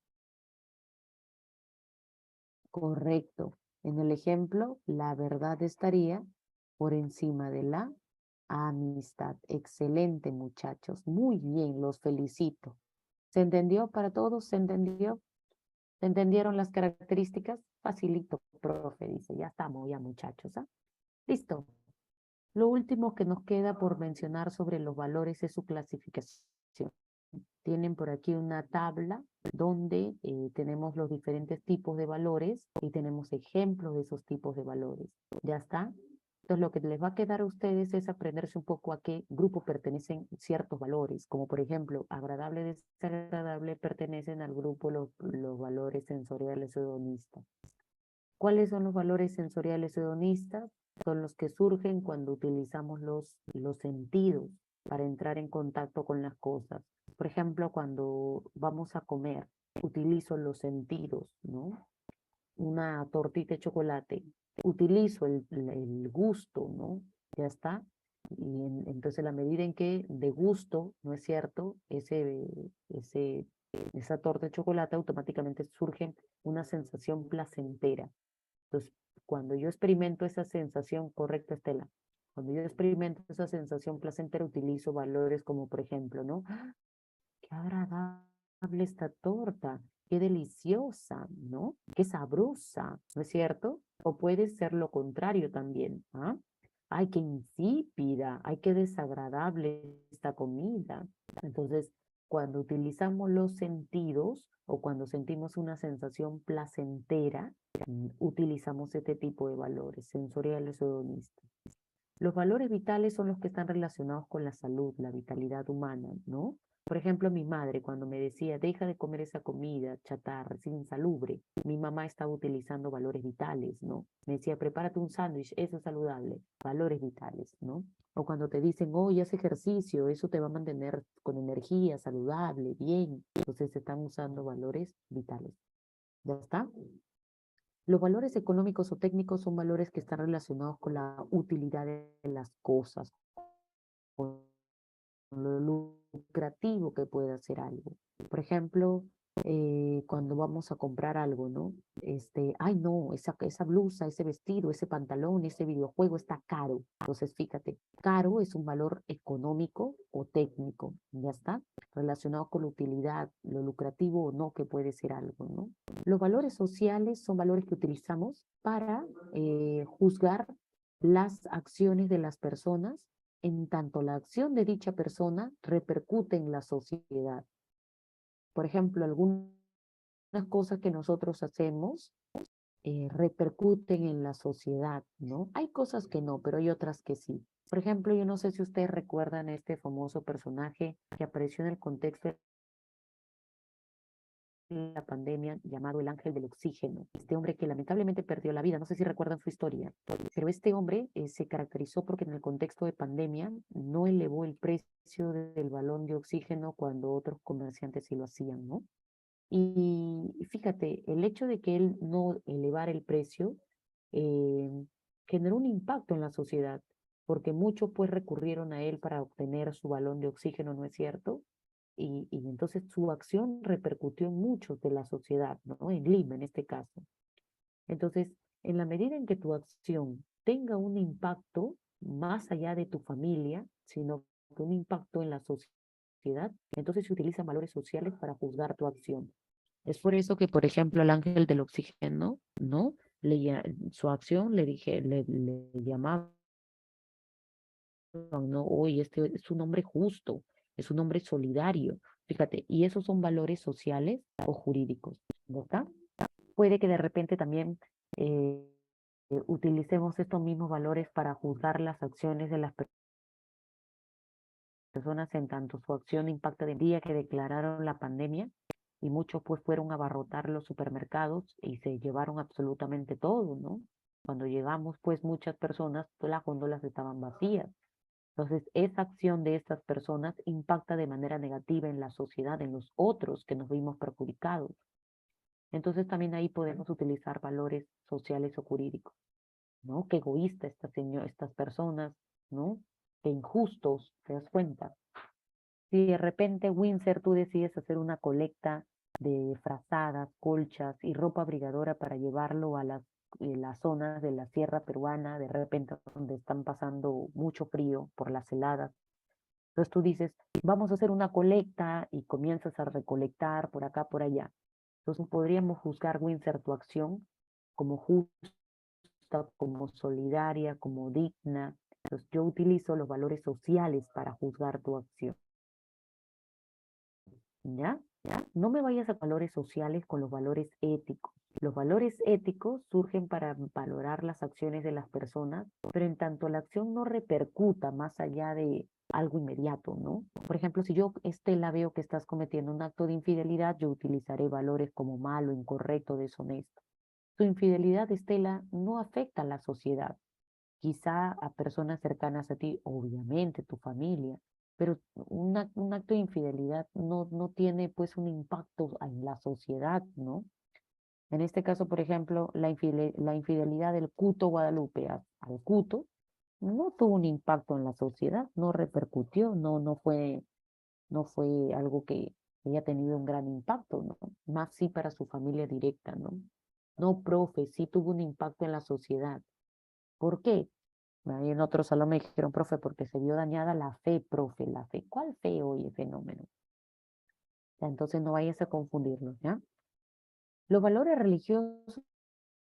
Correcto. En el ejemplo, la verdad estaría por encima de la amistad. Excelente, muchachos. Muy bien, los felicito. ¿Se entendió para todos? ¿Se entendió? ¿Se entendieron las características? Facilito, profe, dice. Ya estamos, ya, muchachos. ¿Ah? Listo. Lo último que nos queda por mencionar sobre los valores es su clasificación. Tienen por aquí una tabla donde tenemos los diferentes tipos de valores y tenemos ejemplos de esos tipos de valores. ¿Ya está? Entonces lo que les va a quedar a ustedes es aprenderse un poco a qué grupo pertenecen ciertos valores, como por ejemplo, agradable, desagradable, pertenecen al grupo los valores sensoriales hedonistas. ¿Cuáles son los valores sensoriales hedonistas? Son los que surgen cuando utilizamos los sentidos para entrar en contacto con las cosas. Por ejemplo, cuando vamos a comer, utilizo los sentidos, ¿no? Una tortita de chocolate, utilizo el gusto, ¿no? Ya está. Y entonces la medida en que de gusto, ¿no es cierto? Esa torta de chocolate automáticamente surge una sensación placentera. Entonces, cuando yo experimento esa sensación, correcta, Estela, cuando yo experimento esa sensación placentera, utilizo valores como, por ejemplo, ¿no? ¡Ah! Qué agradable esta torta, qué deliciosa, ¿no? Qué sabrosa, ¿no es cierto? O puede ser lo contrario también, ¿ah? Ay, qué insípida, ay, qué desagradable esta comida. Entonces, cuando utilizamos los sentidos o cuando sentimos una sensación placentera, utilizamos este tipo de valores sensoriales o hedonistas. Los valores vitales son los que están relacionados con la salud, la vitalidad humana, ¿no? Por ejemplo, mi madre cuando me decía, deja de comer esa comida chatarra, es insalubre, mi mamá estaba utilizando valores vitales, ¿no? Me decía, prepárate un sándwich, eso es saludable, valores vitales, ¿no? O cuando te dicen, oh, haz ejercicio, eso te va a mantener con energía, saludable, bien. Entonces se están usando valores vitales. ¿Ya está? Los valores económicos o técnicos son valores que están relacionados con la utilidad de las cosas, con lo lucrativo que puede hacer algo. Por ejemplo, cuando vamos a comprar algo, ¿no? Ay no, esa blusa, ese vestido, ese pantalón, ese videojuego está caro. Entonces, fíjate, caro es un valor económico o técnico, ya está, relacionado con la utilidad, lo lucrativo o no que puede ser algo, ¿no? Los valores sociales son valores que utilizamos para juzgar las acciones de las personas en tanto la acción de dicha persona repercute en la sociedad. Por ejemplo, algunas cosas que nosotros hacemos repercuten en la sociedad, ¿no? Hay cosas que no, pero hay otras que sí. Por ejemplo, yo no sé si ustedes recuerdan este famoso personaje que apareció en el contexto la pandemia llamado el ángel del oxígeno. Este hombre que lamentablemente perdió la vida, no sé si recuerdan su historia, pero este hombre se caracterizó porque en el contexto de pandemia no elevó el precio del balón de oxígeno cuando otros comerciantes sí lo hacían, ¿no? Y fíjate, el hecho de que él no elevara el precio eh, generó un impacto en la sociedad, porque muchos pues recurrieron a él para obtener su balón de oxígeno, ¿no es cierto? Y entonces su acción repercutió en muchos de la sociedad, ¿no? En Lima en este caso. Entonces, en la medida en que tu acción tenga un impacto más allá de tu familia, sino que un impacto en la sociedad, entonces se utilizan valores sociales para juzgar tu acción. Es por eso que, por ejemplo, el ángel del oxígeno, ¿no? Su acción le llamaba, ¿no? Hoy este es un hombre justo, es un hombre solidario. Fíjate, y esos son valores sociales o jurídicos, ¿verdad? Puede que de repente también eh, utilicemos estos mismos valores para juzgar las acciones de las personas en tanto su acción impacta del día que declararon la pandemia y muchos pues fueron a abarrotar los supermercados y se llevaron absolutamente todo, ¿no? Cuando llegamos pues muchas personas, pues las góndolas estaban vacías. Entonces, esa acción de estas personas impacta de manera negativa en la sociedad, en los otros que nos vimos perjudicados. Entonces, también ahí podemos utilizar valores sociales o jurídicos, ¿no? Qué egoísta estas personas, ¿no? Qué injustos, ¿te das cuenta? Si de repente, Windsor, tú decides hacer una colecta de frazadas, colchas y ropa abrigadora para llevarlo a las zonas de la sierra peruana, de repente donde están pasando mucho frío por las heladas. Entonces tú dices, vamos a hacer una colecta y comienzas a recolectar por acá, por allá. Entonces podríamos juzgar, Windsor, tu acción como justa, como solidaria, como digna. Entonces yo utilizo los valores sociales para juzgar tu acción. ¿Ya? ¿Ya? No me vayas a valores sociales con los valores éticos. Los valores éticos surgen para valorar las acciones de las personas, pero en tanto la acción no repercuta más allá de algo inmediato, ¿no? Por ejemplo, si yo, Estela, veo que estás cometiendo un acto de infidelidad, yo utilizaré valores como malo, incorrecto, deshonesto. Tu infidelidad, Estela, no afecta a la sociedad, quizá a personas cercanas a ti, obviamente tu familia, pero un acto de infidelidad no tiene pues un impacto en la sociedad, ¿no? En este caso, por ejemplo, la infidelidad del Cuto Guadalupe al Cuto no tuvo un impacto en la sociedad, no repercutió, no fue algo que haya tenido un gran impacto, ¿no? Más sí para su familia directa, ¿no? No, profe, sí tuvo un impacto en la sociedad. ¿Por qué? Ahí en otro salón me dijeron, profe, porque se vio dañada la fe, profe, la fe. ¿Cuál fe hoy, fenómeno? Ya, entonces no vayas a confundirlos, ¿ya? Los valores religiosos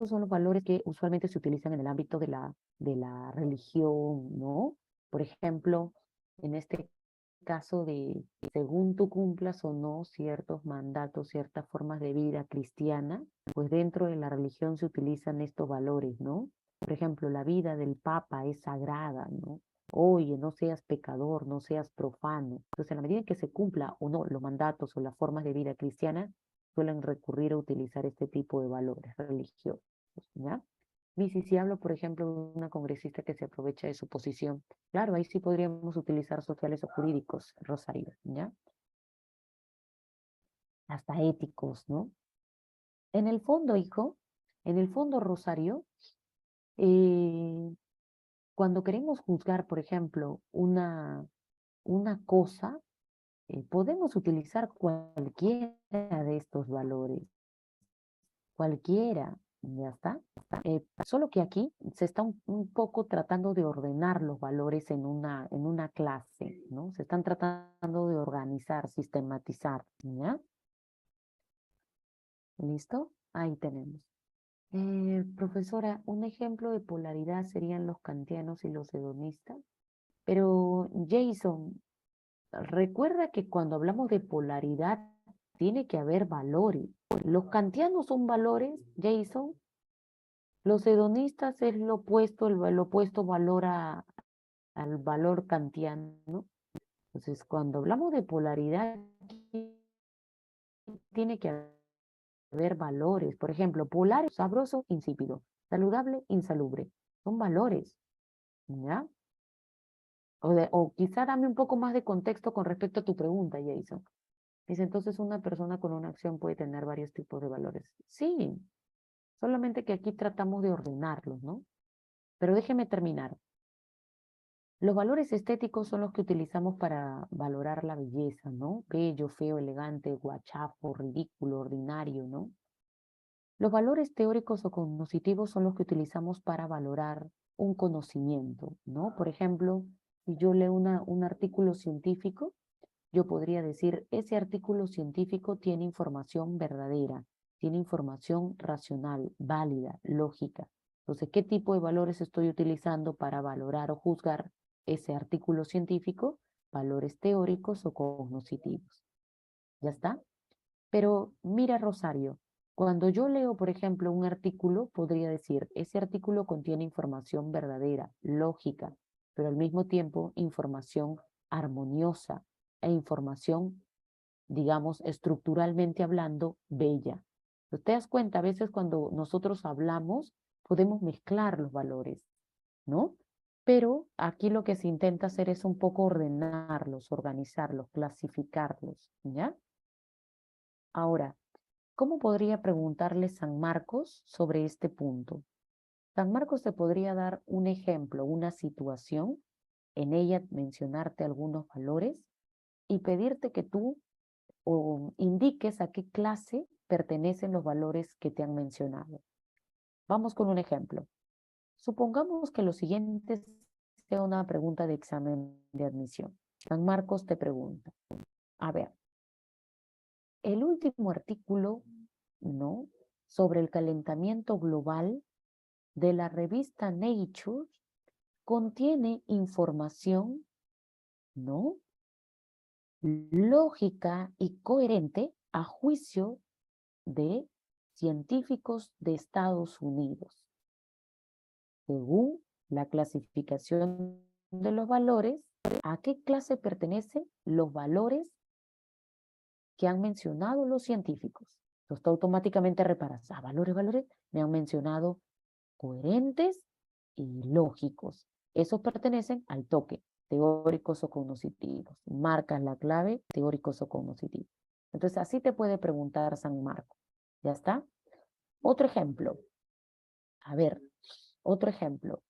son los valores que usualmente se utilizan en el ámbito de la religión, ¿no? Por ejemplo, en este caso de según tú cumplas o no ciertos mandatos, ciertas formas de vida cristiana, pues dentro de la religión se utilizan estos valores, ¿no? Por ejemplo, la vida del Papa es sagrada, ¿no? Oye, no seas pecador, no seas profano. Entonces, en la medida en que se cumpla o no los mandatos o las formas de vida cristiana, suelen recurrir a utilizar este tipo de valores religiosos, ¿ya? Y si hablo, por ejemplo, de una congresista que se aprovecha de su posición, claro, ahí sí podríamos utilizar sociales o jurídicos, Rosario, ¿ya? Hasta éticos, ¿no? En el fondo, hijo, En el fondo, Rosario, cuando queremos juzgar, por ejemplo, una cosa, podemos utilizar cualquiera de estos valores, cualquiera, ¿ya está? Solo que aquí se está un poco tratando de ordenar los valores en una clase, ¿no? Se están tratando de organizar, sistematizar, ¿ya? ¿Listo? Ahí tenemos. Profesora, un ejemplo de polaridad serían los kantianos y los hedonistas. Pero Jason, recuerda que cuando hablamos de polaridad tiene que haber valores. Los kantianos son valores, Jason. Los hedonistas es lo opuesto, el opuesto valor al valor kantiano. Entonces, cuando hablamos de polaridad, tiene que haber valores. Por ejemplo, polar, sabroso, insípido. Saludable, insalubre. Son valores, ¿ya? O quizá dame un poco más de contexto con respecto a tu pregunta, Jason. Dice, entonces una persona con una acción puede tener varios tipos de valores. Sí, solamente que aquí tratamos de ordenarlos, ¿no? Pero déjeme terminar. Los valores estéticos son los que utilizamos para valorar la belleza, ¿no? Bello, feo, elegante, guachapo, ridículo, ordinario, ¿no? Los valores teóricos o cognitivos son los que utilizamos para valorar un conocimiento, ¿no? Por ejemplo, si yo leo un artículo científico, yo podría decir, ese artículo científico tiene información verdadera, tiene información racional, válida, lógica. Entonces, ¿qué tipo de valores estoy utilizando para valorar o juzgar ese artículo científico? Valores teóricos o cognitivos. ¿Ya está? Pero mira, Rosario, cuando yo leo, por ejemplo, un artículo, podría decir, ese artículo contiene información verdadera, lógica, pero al mismo tiempo información armoniosa e información, digamos, estructuralmente hablando, bella. ¿Te das cuenta? A veces cuando nosotros hablamos, podemos mezclar los valores, ¿no? Pero aquí lo que se intenta hacer es un poco ordenarlos, organizarlos, clasificarlos, ¿ya? Ahora, ¿cómo podría preguntarle San Marcos sobre este punto? San Marcos te podría dar un ejemplo, una situación, en ella mencionarte algunos valores y pedirte que tú indiques a qué clase pertenecen los valores que te han mencionado. Vamos con un ejemplo. Supongamos que lo siguiente sea una pregunta de examen de admisión. San Marcos te pregunta, a ver, el último artículo, ¿no?, sobre el calentamiento global de la revista Nature contiene información, ¿no?, lógica y coherente a juicio de científicos de Estados Unidos. Según la clasificación de los valores, ¿a qué clase pertenecen los valores que han mencionado los científicos? Entonces tú automáticamente reparas, valores, me han mencionado coherentes y lógicos. Esos pertenecen al toque, teóricos o cognitivos. Marcas la clave, teóricos o cognitivos. Entonces así te puede preguntar San Marco. ¿Ya está? Otro ejemplo. A ver, otro ejemplo.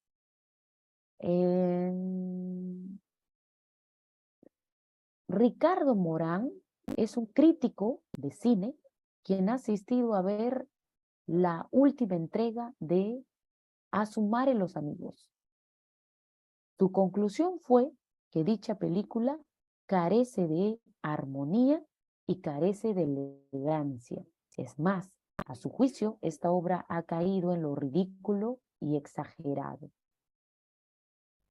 Ricardo Morán es un crítico de cine quien ha asistido a ver la última entrega de A su madre los amigos. Su conclusión fue que dicha película carece de armonía y carece de elegancia. Es más, a su juicio, esta obra ha caído en lo ridículo y exagerado.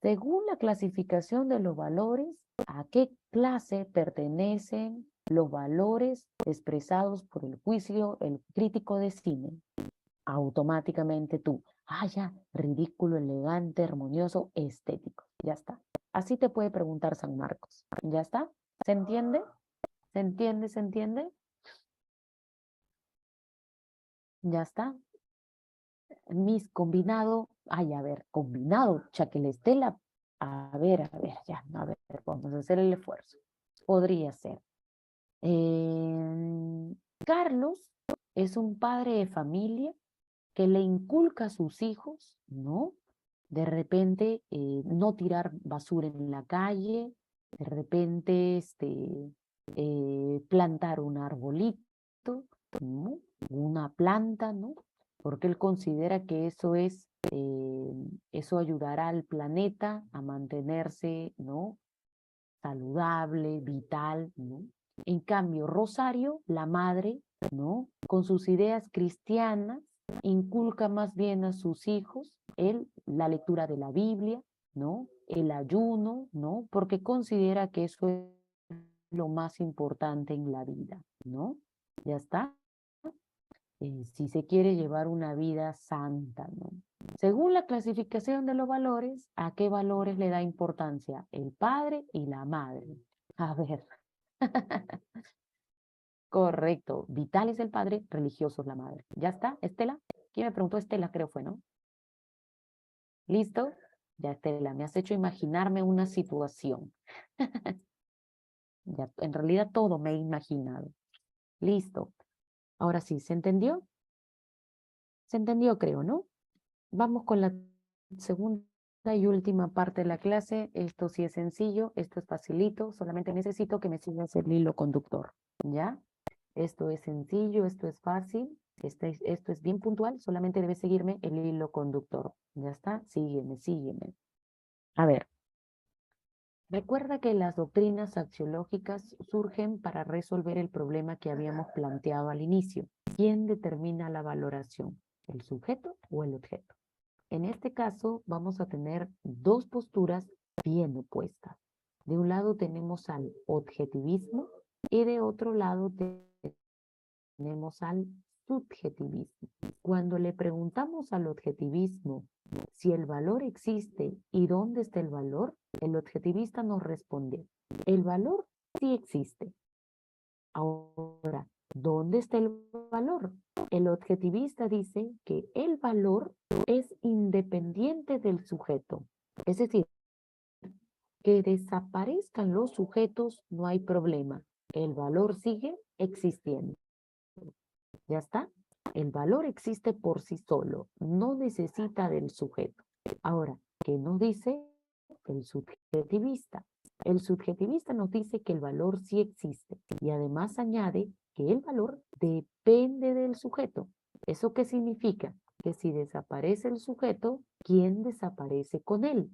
Según la clasificación de los valores, ¿a qué clase pertenecen los valores expresados por el juicio, el crítico de cine? Automáticamente tú, ya, ridículo, elegante, armonioso, estético. Ya está. Así te puede preguntar San Marcos. ¿Ya está? ¿Se entiende? ¿Se entiende? ¿Se entiende? Ya está. Mis combinado, a ver, combinado, Chaquelestela, a ver, ya, a ver, vamos a hacer el esfuerzo. Podría ser. Carlos es un padre de familia que le inculca a sus hijos, ¿no? De repente, no tirar basura en la calle, de repente, plantar un arbolito, ¿no? Una planta, ¿no? Porque él considera que eso ayudará al planeta a mantenerse, ¿no? Saludable, vital, ¿no? En cambio, Rosario, la madre, ¿no? Con sus ideas cristianas, inculca más bien a sus hijos la lectura de la Biblia, ¿no? El ayuno, ¿no? Porque considera que eso es lo más importante en la vida, ¿no? Ya está. Si se quiere llevar una vida santa, ¿no? Según la clasificación de los valores, ¿a qué valores le da importancia el padre y la madre? A ver, correcto. Vital es el padre, religioso es la madre. ¿Ya está, Estela? ¿Quién me preguntó? Estela, creo fue, ¿no? ¿Listo? Ya, Estela, me has hecho imaginarme una situación. Ya, en realidad todo me he imaginado. Listo. Ahora sí, ¿se entendió? Se entendió, creo, ¿no? Vamos con la segunda y última parte de la clase. Esto sí es sencillo, esto es facilito, solamente necesito que me sigas el hilo conductor, ¿ya? Esto es sencillo, esto es fácil, esto es bien puntual, solamente debes seguirme el hilo conductor. ¿Ya está? Sígueme, sígueme. A ver, recuerda que las doctrinas axiológicas surgen para resolver el problema que habíamos planteado al inicio. ¿Quién determina la valoración? ¿El sujeto o el objeto? En este caso vamos a tener dos posturas bien opuestas. De un lado tenemos al objetivismo y de otro lado tenemos al subjetivismo. Cuando le preguntamos al objetivismo si el valor existe y dónde está el objetivista nos responde, el valor sí existe. Ahora, ¿dónde está el valor? El objetivista dice que el valor es independiente del sujeto. Es decir, que desaparezcan los sujetos no hay problema. El valor sigue existiendo. ¿Ya está? El valor existe por sí solo, no necesita del sujeto. Ahora, ¿qué nos dice el subjetivista? El subjetivista nos dice que el valor sí existe y además añade que el valor depende del sujeto. ¿Eso qué significa? Que si desaparece el sujeto, ¿quién desaparece con él?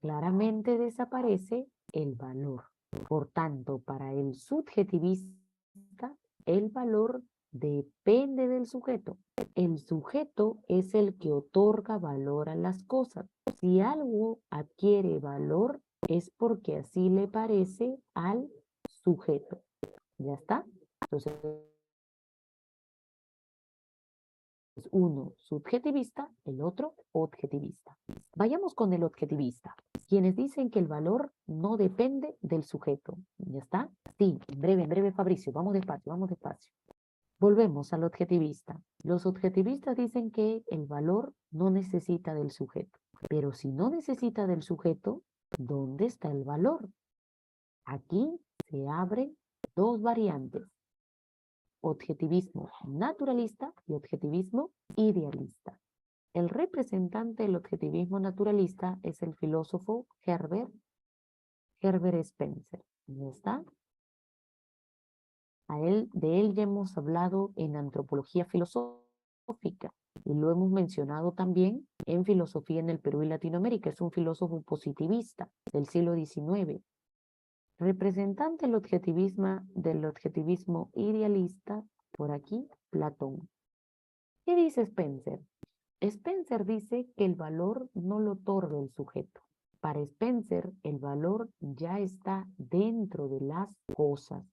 Claramente desaparece el valor. Por tanto, para el subjetivista, el valor depende del sujeto. El sujeto es el que otorga valor a las cosas. Si algo adquiere valor, es porque así le parece al sujeto. ¿Ya está? Entonces, uno subjetivista, el otro objetivista. Vayamos con el objetivista, quienes dicen que el valor no depende del sujeto. ¿Ya está? Sí, en breve, Fabricio, vamos despacio, vamos despacio. Volvemos al objetivista. Los objetivistas dicen que el valor no necesita del sujeto. Pero si no necesita del sujeto, ¿dónde está el valor? Aquí se abren dos variantes. Objetivismo naturalista y objetivismo idealista. El representante del objetivismo naturalista es el filósofo Herbert Spencer. ¿Ya está? De él ya hemos hablado en antropología filosófica y lo hemos mencionado también en filosofía en el Perú y Latinoamérica. Es un filósofo positivista del siglo XIX. Representante del objetivismo idealista, por aquí, Platón. ¿Qué dice Spencer? Spencer dice que el valor no lo otorga el sujeto. Para Spencer, el valor ya está dentro de las cosas.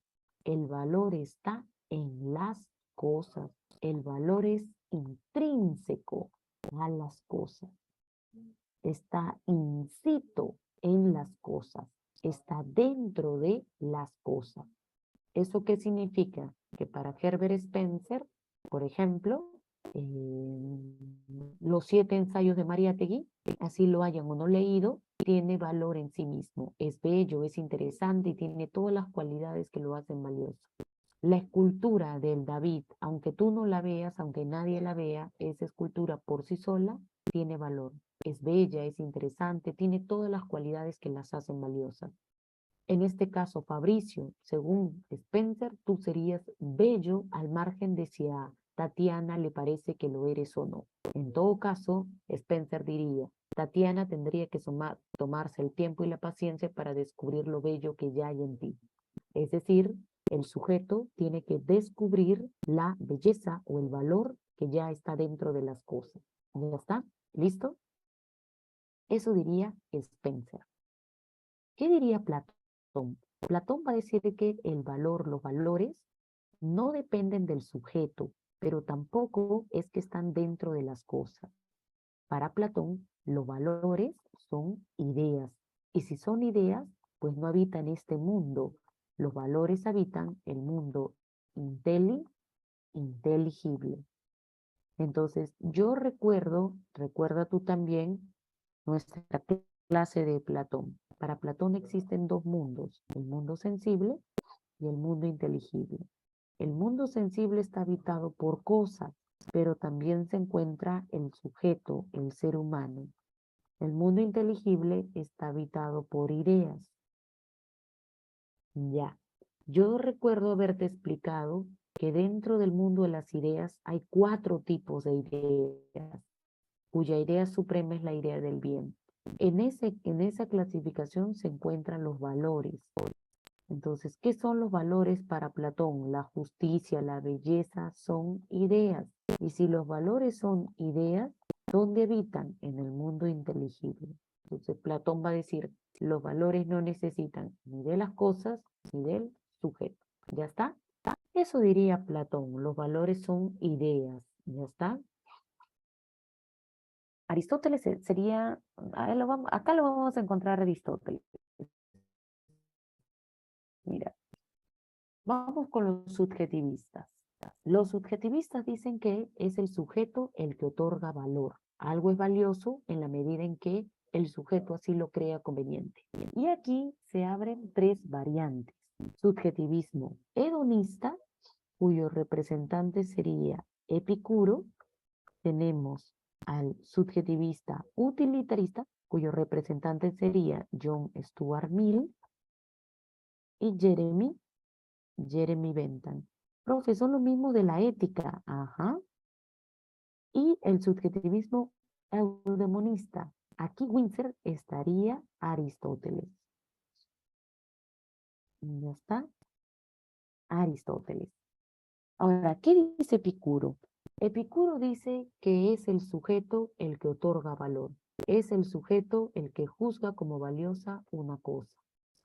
El valor está en las cosas. El valor es intrínseco a las cosas. Está in situ en las cosas. Está dentro de las cosas. ¿Eso qué significa? Que para Herbert Spencer, por ejemplo, los 7 ensayos de Mariátegui, así lo hayan o no leído, tiene valor en sí mismo. Es bello, es interesante y tiene todas las cualidades que lo hacen valioso. La escultura del David, aunque tú no la veas, aunque nadie la vea, esa escultura por sí sola tiene valor. Es bella, es interesante, tiene todas las cualidades que las hacen valiosas. En este caso, Fabricio, según Spencer, tú serías bello al margen de si a Tatiana le parece que lo eres o no. En todo caso, Spencer diría, Tatiana tendría que tomarse el tiempo y la paciencia para descubrir lo bello que ya hay en ti. Es decir, el sujeto tiene que descubrir la belleza o el valor que ya está dentro de las cosas. ¿Ya está? ¿Listo? Eso diría Spencer. ¿Qué diría Platón? Platón va a decir que el valor, los valores, no dependen del sujeto, pero tampoco es que están dentro de las cosas. Para Platón, los valores son ideas. Y si son ideas, pues no habitan este mundo. Los valores habitan el mundo inteligible. Entonces, yo recuerda tú también nuestra clase de Platón. Para Platón existen dos mundos, el mundo sensible y el mundo inteligible. El mundo sensible está habitado por cosas, pero también se encuentra el sujeto, el ser humano. El mundo inteligible está habitado por ideas. Ya. Yo recuerdo haberte explicado que dentro del mundo de las ideas hay 4 tipos de ideas, cuya idea suprema es la idea del bien. En esa clasificación se encuentran los valores. Entonces, ¿qué son los valores para Platón? La justicia, la belleza son ideas. Y si los valores son ideas, ¿dónde habitan? En el mundo inteligible. Entonces, Platón va a decir, los valores no necesitan ni de las cosas ni del sujeto. ¿Ya está? Eso diría Platón, los valores son ideas. ¿Ya está? Aristóteles sería, acá lo vamos a encontrar Aristóteles. Mira, vamos con los subjetivistas. Los subjetivistas dicen que es el sujeto el que otorga valor. Algo es valioso en la medida en que el sujeto así lo crea conveniente. Y aquí se abren 3 variantes. Subjetivismo hedonista, cuyo representante sería Epicuro. Tenemos al subjetivista utilitarista, cuyo representante sería John Stuart Mill, y Jeremy Bentham. Profe, son lo mismo de la ética. Ajá. Y el subjetivismo eudemonista. Aquí Winsor estaría Aristóteles. ¿Ya está? Aristóteles. Ahora, ¿qué dice Epicuro? Epicuro dice que es el sujeto el que otorga valor. Es el sujeto el que juzga como valiosa una cosa.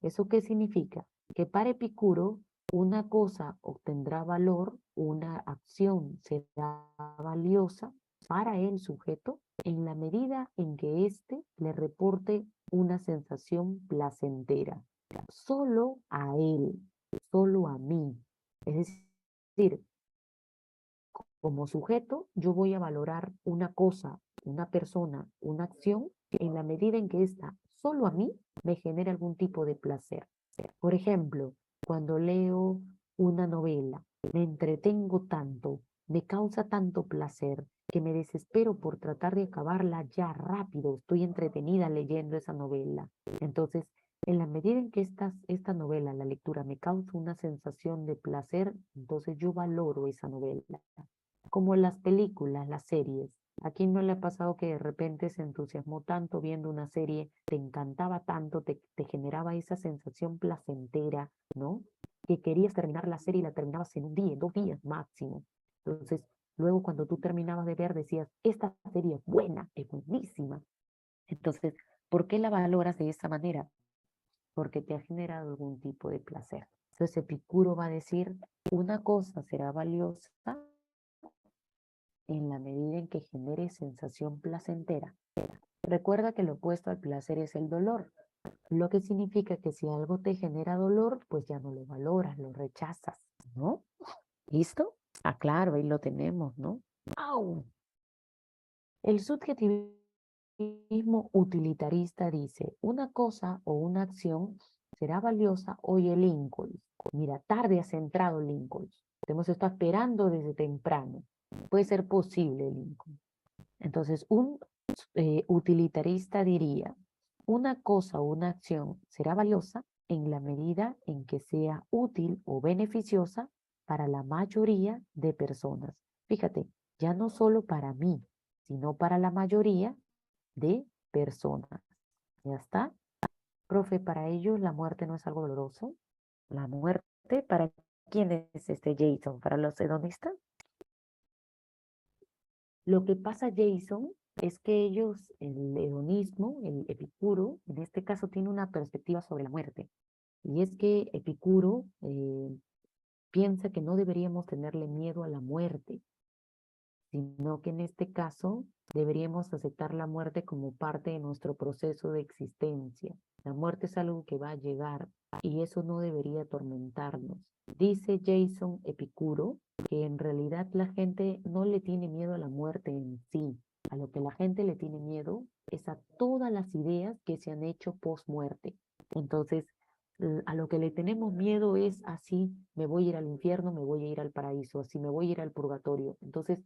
¿Eso qué significa? Que para Epicuro una cosa obtendrá valor, una acción será valiosa para el sujeto en la medida en que éste le reporte una sensación placentera. Solo a él, solo a mí. Es decir, como sujeto, yo voy a valorar una cosa, una persona, una acción, en la medida en que ésta solo a mí me genera algún tipo de placer. Por ejemplo, cuando leo una novela, me entretengo tanto, me causa tanto placer, que me desespero por tratar de acabarla ya rápido. Estoy entretenida leyendo esa novela. Entonces, en la medida en que esta novela, la lectura, me causa una sensación de placer, entonces yo valoro esa novela. Como las películas, las series. ¿A quién no le ha pasado que de repente se entusiasmó tanto viendo una serie, te encantaba tanto, te generaba esa sensación placentera, ¿no? Que querías terminar la serie y la terminabas en un día, en 2 días máximo. Entonces, luego cuando tú terminabas de ver, decías, esta serie es buena, es buenísima. Entonces, ¿por qué la valoras de esa manera? Porque te ha generado algún tipo de placer. Entonces, Epicuro va a decir, una cosa será valiosa en la medida en que genere sensación placentera. Recuerda que lo opuesto al placer es el dolor, lo que significa que si algo te genera dolor, pues ya no lo valoras, lo rechazas, ¿no? ¿Listo? Ah, claro, ahí lo tenemos, ¿no? ¡Au! El subjetivismo utilitarista dice, una cosa o una acción será valiosa. Oye, Lincoln, mira, tarde has entrado, Lincoln. Te hemos estado esperando desde temprano. Puede ser posible, Lincoln. Entonces, un utilitarista diría, una cosa o una acción será valiosa en la medida en que sea útil o beneficiosa para la mayoría de personas. Fíjate, ya no solo para mí, sino para la mayoría de personas. ¿Ya está? Profe, para ellos la muerte no es algo doloroso. La muerte, ¿para quién es este Jason? ¿Para los hedonistas? Lo que pasa, Jason, es que ellos, el hedonismo, el Epicuro, en este caso tiene una perspectiva sobre la muerte. Y es que Epicuro piensa que no deberíamos tenerle miedo a la muerte, sino que en este caso deberíamos aceptar la muerte como parte de nuestro proceso de existencia. La muerte es algo que va a llegar y eso no debería atormentarnos. Dice Jason Epicuro que en realidad la gente no le tiene miedo a la muerte en sí. A lo que la gente le tiene miedo es a todas las ideas que se han hecho post-muerte. Entonces, a lo que le tenemos miedo es así me voy a ir al infierno, me voy a ir al paraíso, así me voy a ir al purgatorio. Entonces,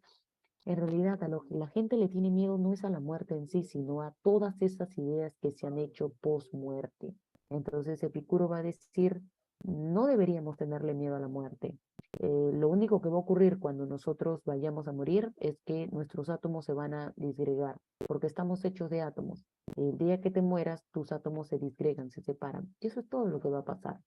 en realidad, a lo que la gente le tiene miedo no es a la muerte en sí, sino a todas esas ideas que se han hecho post-muerte. Entonces, Epicuro va a decir, no deberíamos tenerle miedo a la muerte. Lo único que va a ocurrir cuando nosotros vayamos a morir es que nuestros átomos se van a disgregar, porque estamos hechos de átomos. El día que te mueras, tus átomos se disgregan, se separan. Y eso es todo lo que va a pasar.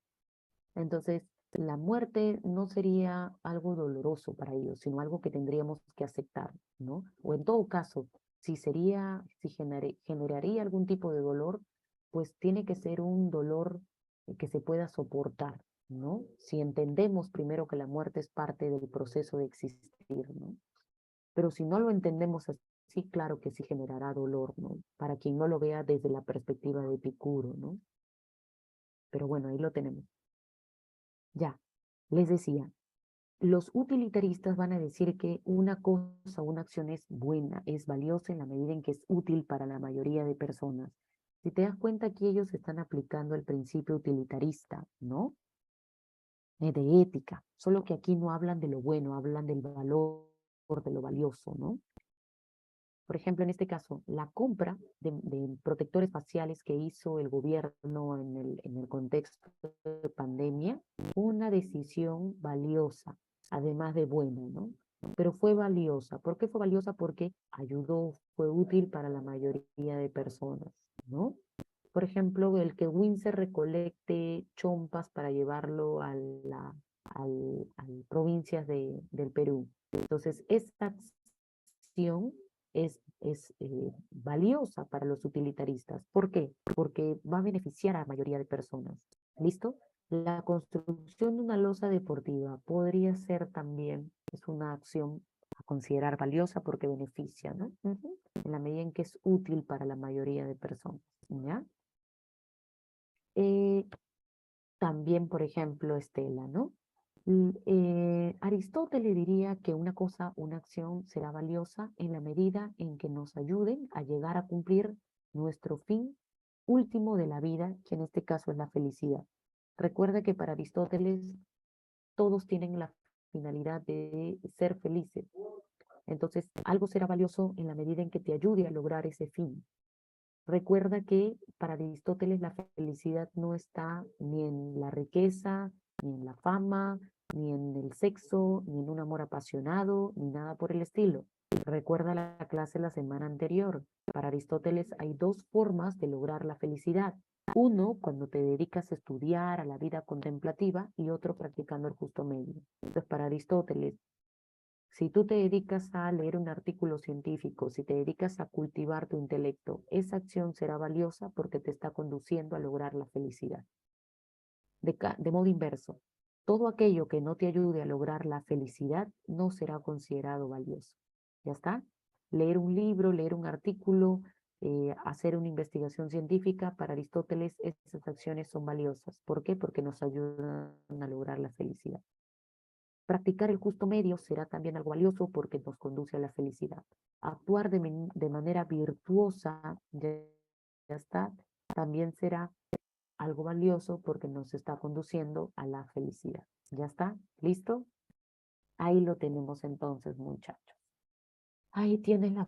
Entonces, la muerte no sería algo doloroso para ellos, sino algo que tendríamos que aceptar, ¿no? O en todo caso, si generaría algún tipo de dolor, pues tiene que ser un dolor que se pueda soportar, ¿no? Si entendemos primero que la muerte es parte del proceso de existir, ¿no? Pero si no lo entendemos así, claro que sí generará dolor, ¿no? Para quien no lo vea desde la perspectiva de Epicuro, ¿no? Pero bueno, ahí lo tenemos. Ya, les decía, los utilitaristas van a decir que una cosa, una acción es buena, es valiosa en la medida en que es útil para la mayoría de personas. Si te das cuenta, aquí ellos están aplicando el principio utilitarista, ¿no? De ética, solo que aquí no hablan de lo bueno, hablan del valor, de lo valioso, ¿no? Por ejemplo, en este caso, la compra de protectores faciales que hizo el gobierno en el contexto de pandemia, una decisión valiosa, además de buena, ¿no? Pero fue valiosa. ¿Por qué fue valiosa? Porque ayudó, fue útil para la mayoría de personas, ¿no? Por ejemplo, el que Windsor recolecte chompas para llevarlo a provincias del Perú. Entonces, esta acción es valiosa para los utilitaristas. ¿Por qué? Porque va a beneficiar a la mayoría de personas. ¿Listo? La construcción de una losa deportiva podría ser también, es una acción a considerar valiosa porque beneficia, ¿no? En la medida en que es útil para la mayoría de personas, ¿ya? Eh, también, por ejemplo, Estela, ¿no? Aristóteles diría que una cosa, una acción será valiosa en la medida en que nos ayuden a llegar a cumplir nuestro fin último de la vida, que en este caso es la felicidad. Recuerda que para Aristóteles todos tienen la finalidad de ser felices. Entonces, algo será valioso en la medida en que te ayude a lograr ese fin. Recuerda que para Aristóteles la felicidad no está ni en la riqueza, ni en la fama, ni en el sexo, ni en un amor apasionado, ni nada por el estilo. Recuerda la clase la semana anterior. Para Aristóteles hay dos formas de lograr la felicidad. Uno, cuando te dedicas a estudiar, a la vida contemplativa, y otro practicando el justo medio. Entonces, para Aristóteles, si tú te dedicas a leer un artículo científico, si te dedicas a cultivar tu intelecto, esa acción será valiosa porque te está conduciendo a lograr la felicidad. De modo inverso, todo aquello que no te ayude a lograr la felicidad no será considerado valioso. ¿Ya está? Leer un libro, leer un artículo, hacer una investigación científica, para Aristóteles esas acciones son valiosas. ¿Por qué? Porque nos ayudan a lograr la felicidad. Practicar el justo medio será también algo valioso porque nos conduce a la felicidad. Actuar de manera virtuosa, ya está, también será algo valioso porque nos está conduciendo a la felicidad. ¿Ya está? ¿Listo? Ahí lo tenemos entonces, muchachos. Ahí tienes las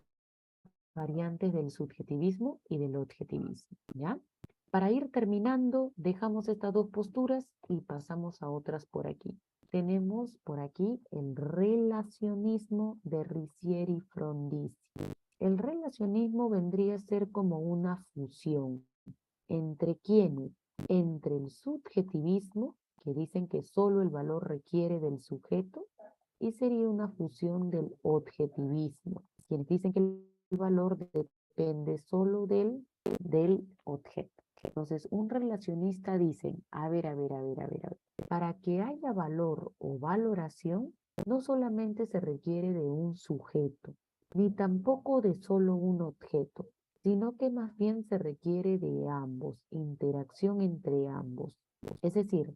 variantes del subjetivismo y del objetivismo, ¿ya? Para ir terminando, dejamos estas dos posturas y pasamos a otras por aquí. Tenemos por aquí el relacionismo de Riccieri Frondizi. El relacionismo vendría a ser como una fusión. ¿Entre quiénes? Entre el subjetivismo, que dicen que solo el valor requiere del sujeto, y sería una fusión del objetivismo, quienes dicen que el valor depende solo del objeto. Entonces, un relacionista dice, a ver, para que haya valor o valoración, no solamente se requiere de un sujeto, ni tampoco de solo un objeto, sino que más bien se requiere de ambos, interacción entre ambos. Es decir,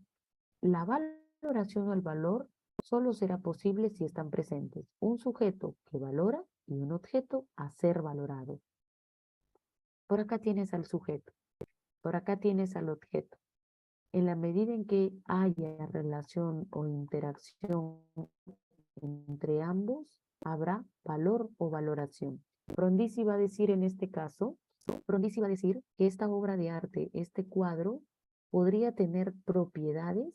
la valoración o el valor solo será posible si están presentes un sujeto que valora y un objeto a ser valorado. Por acá tienes al sujeto, por acá tienes al objeto. En la medida en que haya relación o interacción entre ambos, habrá valor o valoración. Frondizi va a decir en este caso, Frondizi va a decir que esta obra de arte, este cuadro, podría tener propiedades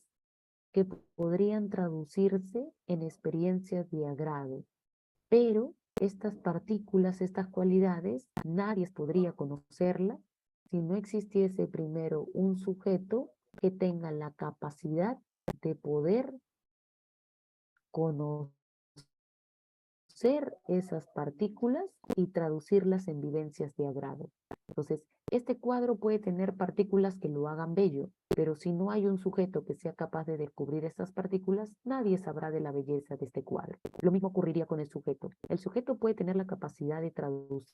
que podrían traducirse en experiencias de agrado, pero estas partículas, estas cualidades, nadie podría conocerlas si no existiese primero un sujeto que tenga la capacidad de poder conocer esas partículas y traducirlas en vivencias de agrado. Entonces, este cuadro puede tener partículas que lo hagan bello, pero si no hay un sujeto que sea capaz de descubrir estas partículas, nadie sabrá de la belleza de este cuadro. Lo mismo ocurriría con el sujeto. El sujeto puede tener la capacidad de traducir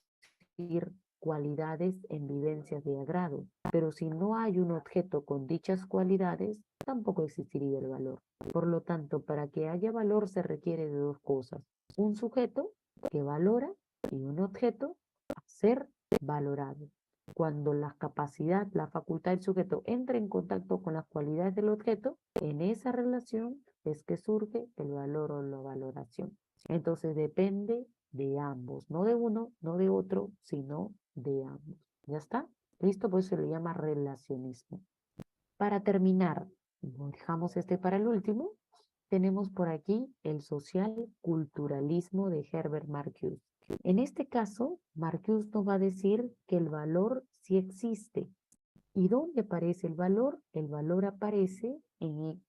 cualidades en vivencias de agrado, pero si no hay un objeto con dichas cualidades, tampoco existiría el valor. Por lo tanto, para que haya valor se requiere de dos cosas: un sujeto que valora y un objeto a ser valorado. Cuando la capacidad, la facultad del sujeto entra en contacto con las cualidades del objeto, en esa relación es que surge el valor o la valoración. Entonces depende de ambos, no de uno, no de otro, sino de ambos. ¿Ya está? ¿Listo? Pues se le llama relacionismo. Para terminar, dejamos este para el último, tenemos por aquí el social culturalismo de Herbert Marcuse. En este caso, Marcuse nos va a decir que el valor sí existe. ¿Y dónde aparece el valor? El valor aparece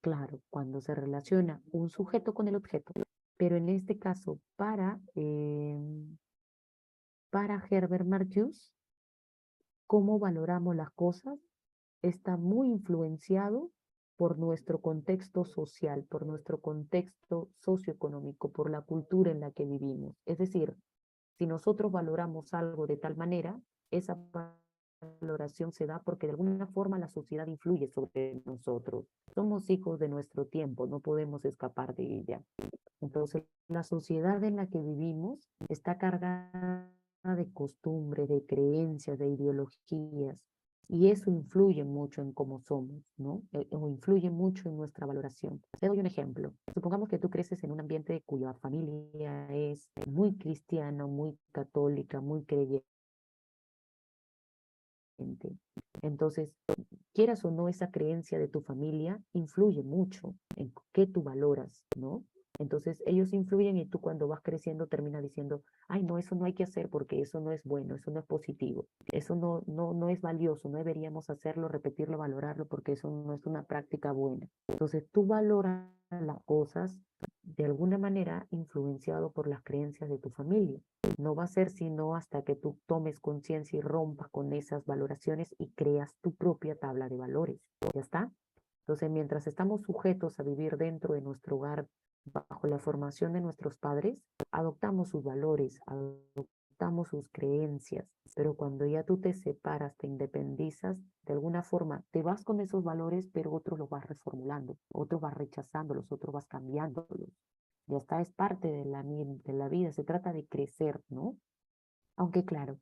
claro, cuando se relaciona un sujeto con el objeto. Pero en este caso, para Herbert Marcuse, cómo valoramos las cosas está muy influenciado por nuestro contexto social, por nuestro contexto socioeconómico, por la cultura en la que vivimos. Es decir, si nosotros valoramos algo de tal manera, esa valoración se da porque de alguna forma la sociedad influye sobre nosotros. Somos hijos de nuestro tiempo, no podemos escapar de ella. Entonces, la sociedad en la que vivimos está cargada de costumbres, de creencias, de ideologías, y eso influye mucho en cómo somos, ¿no? O influye mucho en nuestra valoración. Te doy un ejemplo. Supongamos que tú creces en un ambiente cuya familia es muy cristiana, muy católica, muy creyente. Entonces, quieras o no, esa creencia de tu familia influye mucho en qué tú valoras, ¿no? Entonces ellos influyen y tú cuando vas creciendo terminas diciendo, ay, no, eso no hay que hacer porque eso no es bueno, eso no es positivo, eso no es valioso, no deberíamos hacerlo, repetirlo, valorarlo porque eso no es una práctica buena. Entonces tú valoras las cosas de alguna manera influenciado por las creencias de tu familia. No va a ser sino hasta que tú tomes conciencia y rompas con esas valoraciones y creas tu propia tabla de valores. ¿Ya está? Entonces, mientras estamos sujetos a vivir dentro de nuestro hogar, bajo la formación de nuestros padres, adoptamos sus valores, adoptamos sus creencias, pero cuando ya tú te separas, te independizas, de alguna forma te vas con esos valores, pero otros los vas reformulando, otros vas rechazándolos, otros vas cambiándolos. Ya está, es parte de la vida, se trata de crecer, ¿no? Aunque claro,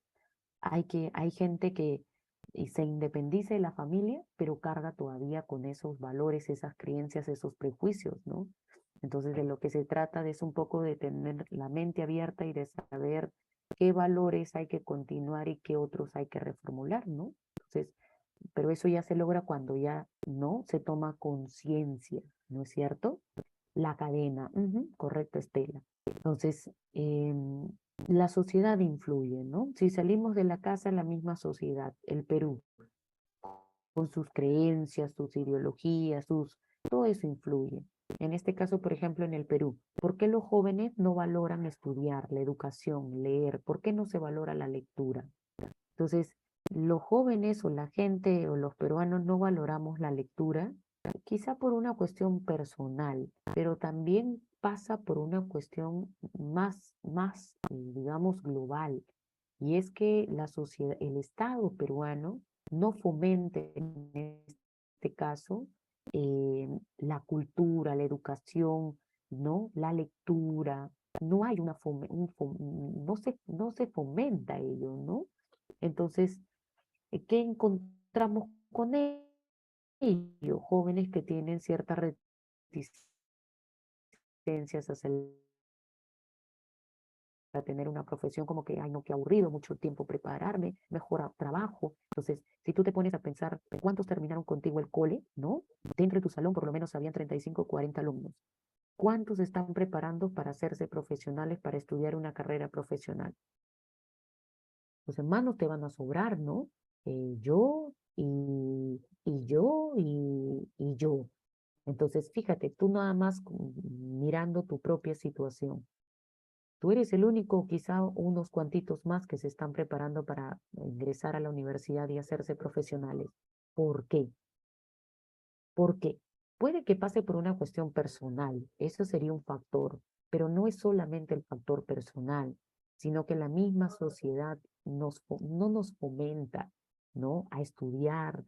hay gente que y se independice de la familia, pero carga todavía con esos valores, esas creencias, esos prejuicios, ¿no? Entonces, de lo que se trata es un poco de tener la mente abierta y de saber qué valores hay que continuar y qué otros hay que reformular, ¿no? Entonces, pero eso ya se logra cuando ya no se toma conciencia, ¿no es cierto? La cadena, correcto, Estela. Entonces, la sociedad influye, ¿no? Si salimos de la casa, la misma sociedad, el Perú, con sus creencias, sus ideologías, todo eso influye. En este caso, por ejemplo, en el Perú, ¿por qué los jóvenes no valoran estudiar, la educación, leer? ¿Por qué no se valora la lectura? Entonces, los jóvenes o la gente o los peruanos no valoramos la lectura, quizá por una cuestión personal, pero también pasa por una cuestión digamos, global. Y es que la sociedad, el Estado peruano no fomenta en este caso la cultura, la educación, ¿no? La lectura. No hay no se fomenta ello, ¿no? Entonces, ¿qué encontramos con ellos? Jóvenes que tienen ciertas reticencias a tener una profesión como que, ay, no, qué aburrido, mucho tiempo prepararme, mejor trabajo. Entonces, si tú te pones a pensar cuántos terminaron contigo el cole, ¿no? Dentro de tu salón por lo menos habían 35 o 40 alumnos. ¿Cuántos están preparando para hacerse profesionales, para estudiar una carrera profesional? Los hermanos te van a sobrar, ¿no? Yo y yo y yo. Entonces, fíjate, tú nada más mirando tu propia situación. Tú eres el único, quizá unos cuantitos más que se están preparando para ingresar a la universidad y hacerse profesionales. ¿Por qué? Porque puede que pase por una cuestión personal, eso sería un factor, pero no es solamente el factor personal, sino que la misma sociedad no nos fomenta, ¿no? A estudiar,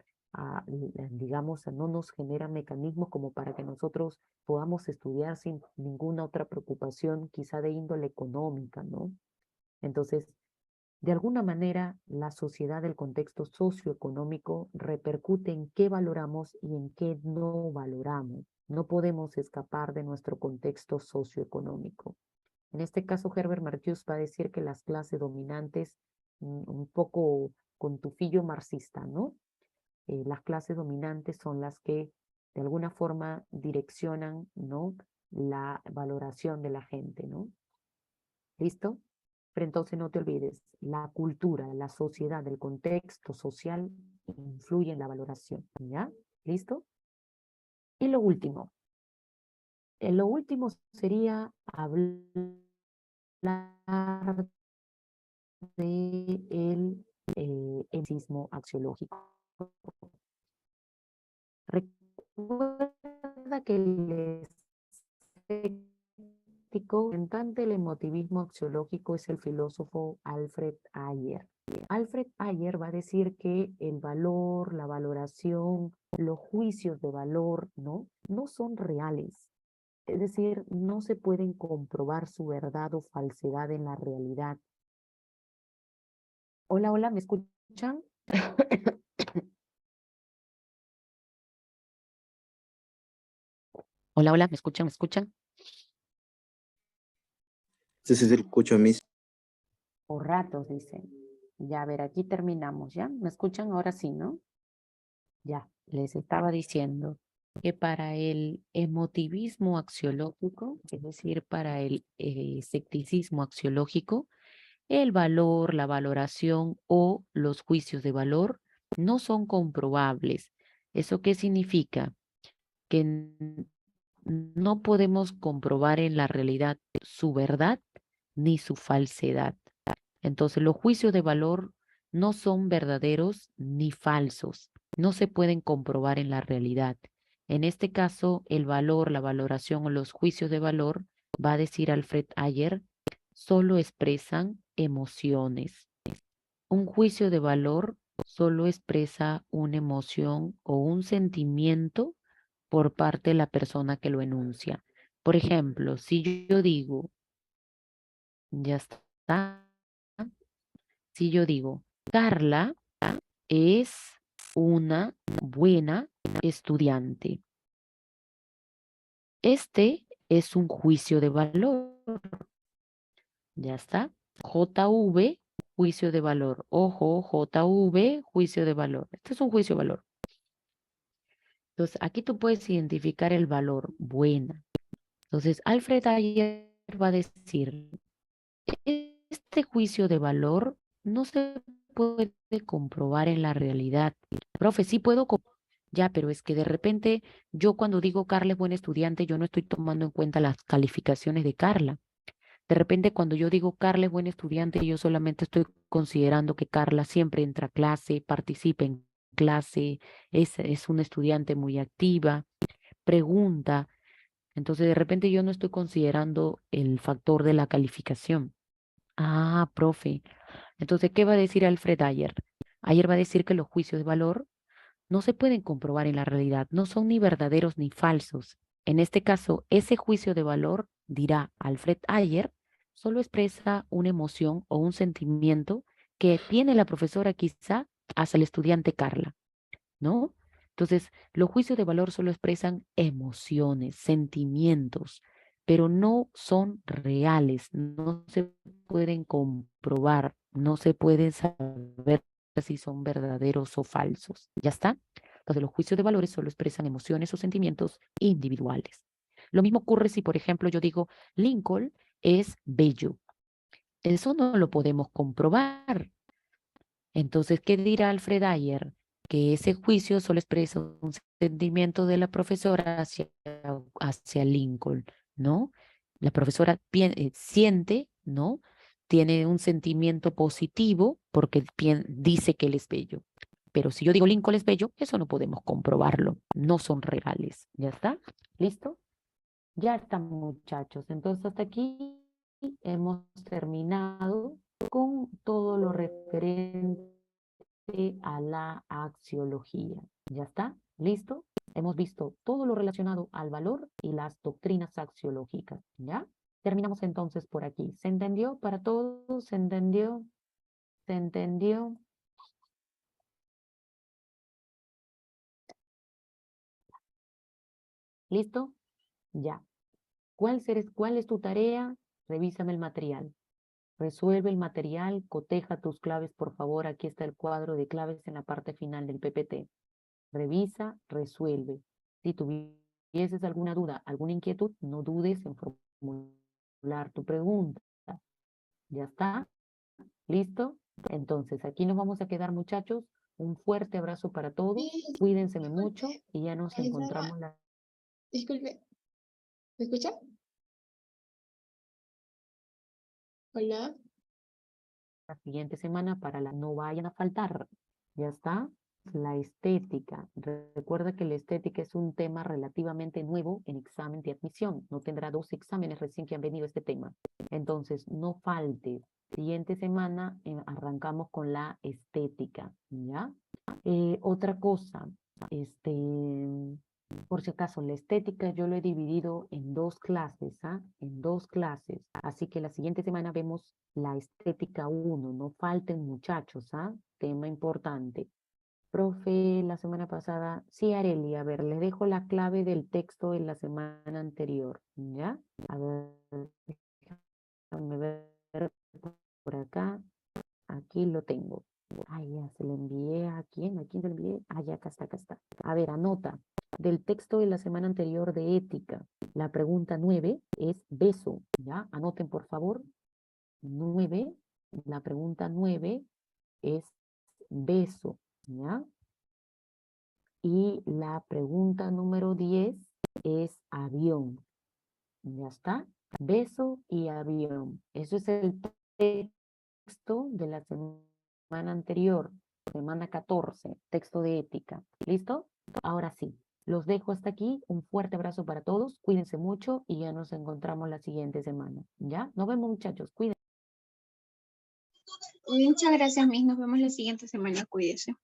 digamos, no nos genera mecanismos como para que nosotros podamos estudiar sin ninguna otra preocupación, quizá de índole económica, ¿no? Entonces, de alguna manera, la sociedad, el contexto socioeconómico repercute en qué valoramos y en qué no valoramos. No podemos escapar de nuestro contexto socioeconómico. En este caso, Herbert Marcuse va a decir que las clases dominantes, un poco con tufillo marxista, ¿no? Las clases dominantes son las que de alguna forma direccionan, ¿no? La valoración de la gente, ¿no? ¿Listo? Pero entonces no te olvides, la cultura, la sociedad, el contexto social influye en la valoración, ¿ya? ¿Listo? Y lo último sería hablar de el empirismo axiológico. Recuerda que el escéptico representante del emotivismo axiológico es el filósofo Alfred Ayer. Alfred Ayer va a decir que el valor, la valoración, los juicios de valor, ¿no? No son reales. Es decir, no se pueden comprobar su verdad o falsedad en la realidad. Hola, hola, ¿me escuchan? Hola, hola, ¿me escuchan? ¿Me escuchan? Entonces el escucho a mí. Por ratos, dicen. Ya, a ver, aquí terminamos, ¿ya? ¿Me escuchan? Ahora sí, ¿no? Ya, les estaba diciendo que para el emotivismo axiológico, es decir, para el escepticismo axiológico, el valor, la valoración o los juicios de valor no son comprobables. ¿Eso qué significa? Que no podemos comprobar en la realidad su verdad ni su falsedad. Entonces, los juicios de valor no son verdaderos ni falsos, no se pueden comprobar en la realidad. En este caso, el valor, la valoración o los juicios de valor, va a decir Alfred Ayer, solo expresan emociones. Un juicio de valor solo expresa una emoción o un sentimiento por parte de la persona que lo enuncia. Por ejemplo, si yo digo, ya está, si yo digo, Carla es una buena estudiante. Este es un juicio de valor. Ya está. JV, juicio de valor. Ojo, JV, juicio de valor. Este es un juicio de valor. Entonces, aquí tú puedes identificar el valor buena. Entonces, Alfred Ayer va a decir, este juicio de valor no se puede comprobar en la realidad. Profe, sí puedo ya, pero es que de repente yo cuando digo Carla es buena estudiante, yo no estoy tomando en cuenta las calificaciones de Carla. De repente cuando yo digo Carla es buena estudiante, yo solamente estoy considerando que Carla siempre entra a clase, participa en clase, es una estudiante muy activa, pregunta. Entonces de repente yo no estoy considerando el factor de la calificación. Ah, profe. Entonces, ¿qué va a decir Alfred Ayer? Ayer va a decir que los juicios de valor no se pueden comprobar en la realidad, no son ni verdaderos ni falsos. En este caso, ese juicio de valor, dirá Alfred Ayer, solo expresa una emoción o un sentimiento que tiene la profesora quizá hacia el estudiante Carla, ¿no? Entonces, los juicios de valor solo expresan emociones, sentimientos, pero no son reales, no se pueden comprobar, no se puede saber si son verdaderos o falsos. ¿Ya está? Entonces, los juicios de valores solo expresan emociones o sentimientos individuales. Lo mismo ocurre si, por ejemplo, yo digo, Lincoln es bello. Eso no lo podemos comprobar. Entonces, ¿qué dirá Alfred Ayer? Que ese juicio solo expresa un sentimiento de la profesora hacia Lincoln, ¿no? La profesora siente, ¿no? Tiene un sentimiento positivo porque dice que él es bello. Pero si yo digo Lincoln es bello, eso no podemos comprobarlo. No son reales. ¿Ya está? ¿Listo? Ya está, muchachos. Entonces, hasta aquí hemos terminado con todo lo referente a la axiología. ¿Ya está? ¿Listo? Hemos visto todo lo relacionado al valor y las doctrinas axiológicas. ¿Ya? Terminamos entonces por aquí. ¿Se entendió para todos? ¿Se entendió? ¿Se entendió? ¿Listo? Ya. ¿Cuál es tu tarea? Revísame el material. Resuelve el material, coteja tus claves, por favor. Aquí está el cuadro de claves en la parte final del PPT. Revisa, resuelve. Si tuvieses alguna duda, alguna inquietud, no dudes en formular tu pregunta. ¿Ya está? ¿Listo? Entonces, aquí nos vamos a quedar, muchachos. Un fuerte abrazo para todos. Sí, Cuídense disculpe, mucho y ya nos encontramos disculpe, ¿me escucha? Hola. la siguiente semana para la no vayan a faltar. ¿Ya está? La estética. Recuerda que la estética es un tema relativamente nuevo en examen de admisión. No tendrá 2 exámenes recién que han venido este tema. Entonces, no faltes. Siguiente semana arrancamos con la estética, ¿ya? Otra cosa, este, por si acaso, la estética yo lo he dividido en 2 clases, ¿ah? En 2 clases. Así que la siguiente semana vemos la estética 1. No falten, muchachos, ¿ah? Tema importante. Profe, la semana pasada, sí, Areli, a ver, les dejo la clave del texto de la semana anterior, ¿ya? A ver, déjame ver por acá. Aquí lo tengo. Ay, ya se lo envié a quién, ¿a quién se lo envié? Ah, ya, acá está, acá está. A ver, anota. Del texto de la semana anterior de ética, la pregunta 9 es beso, ¿ya? Anoten, por favor. 9, la pregunta 9 es beso, ¿ya? Y la pregunta número 10 es avión. ¿Ya está? Beso y avión. Eso es el texto de la semana anterior, semana 14, texto de ética. ¿Listo? Ahora sí, los dejo hasta aquí. Un fuerte abrazo para todos. Cuídense mucho y ya nos encontramos la siguiente semana. ¿Ya? Nos vemos, muchachos. Cuídense. Muchas gracias, Miss. Nos vemos la siguiente semana. Cuídese.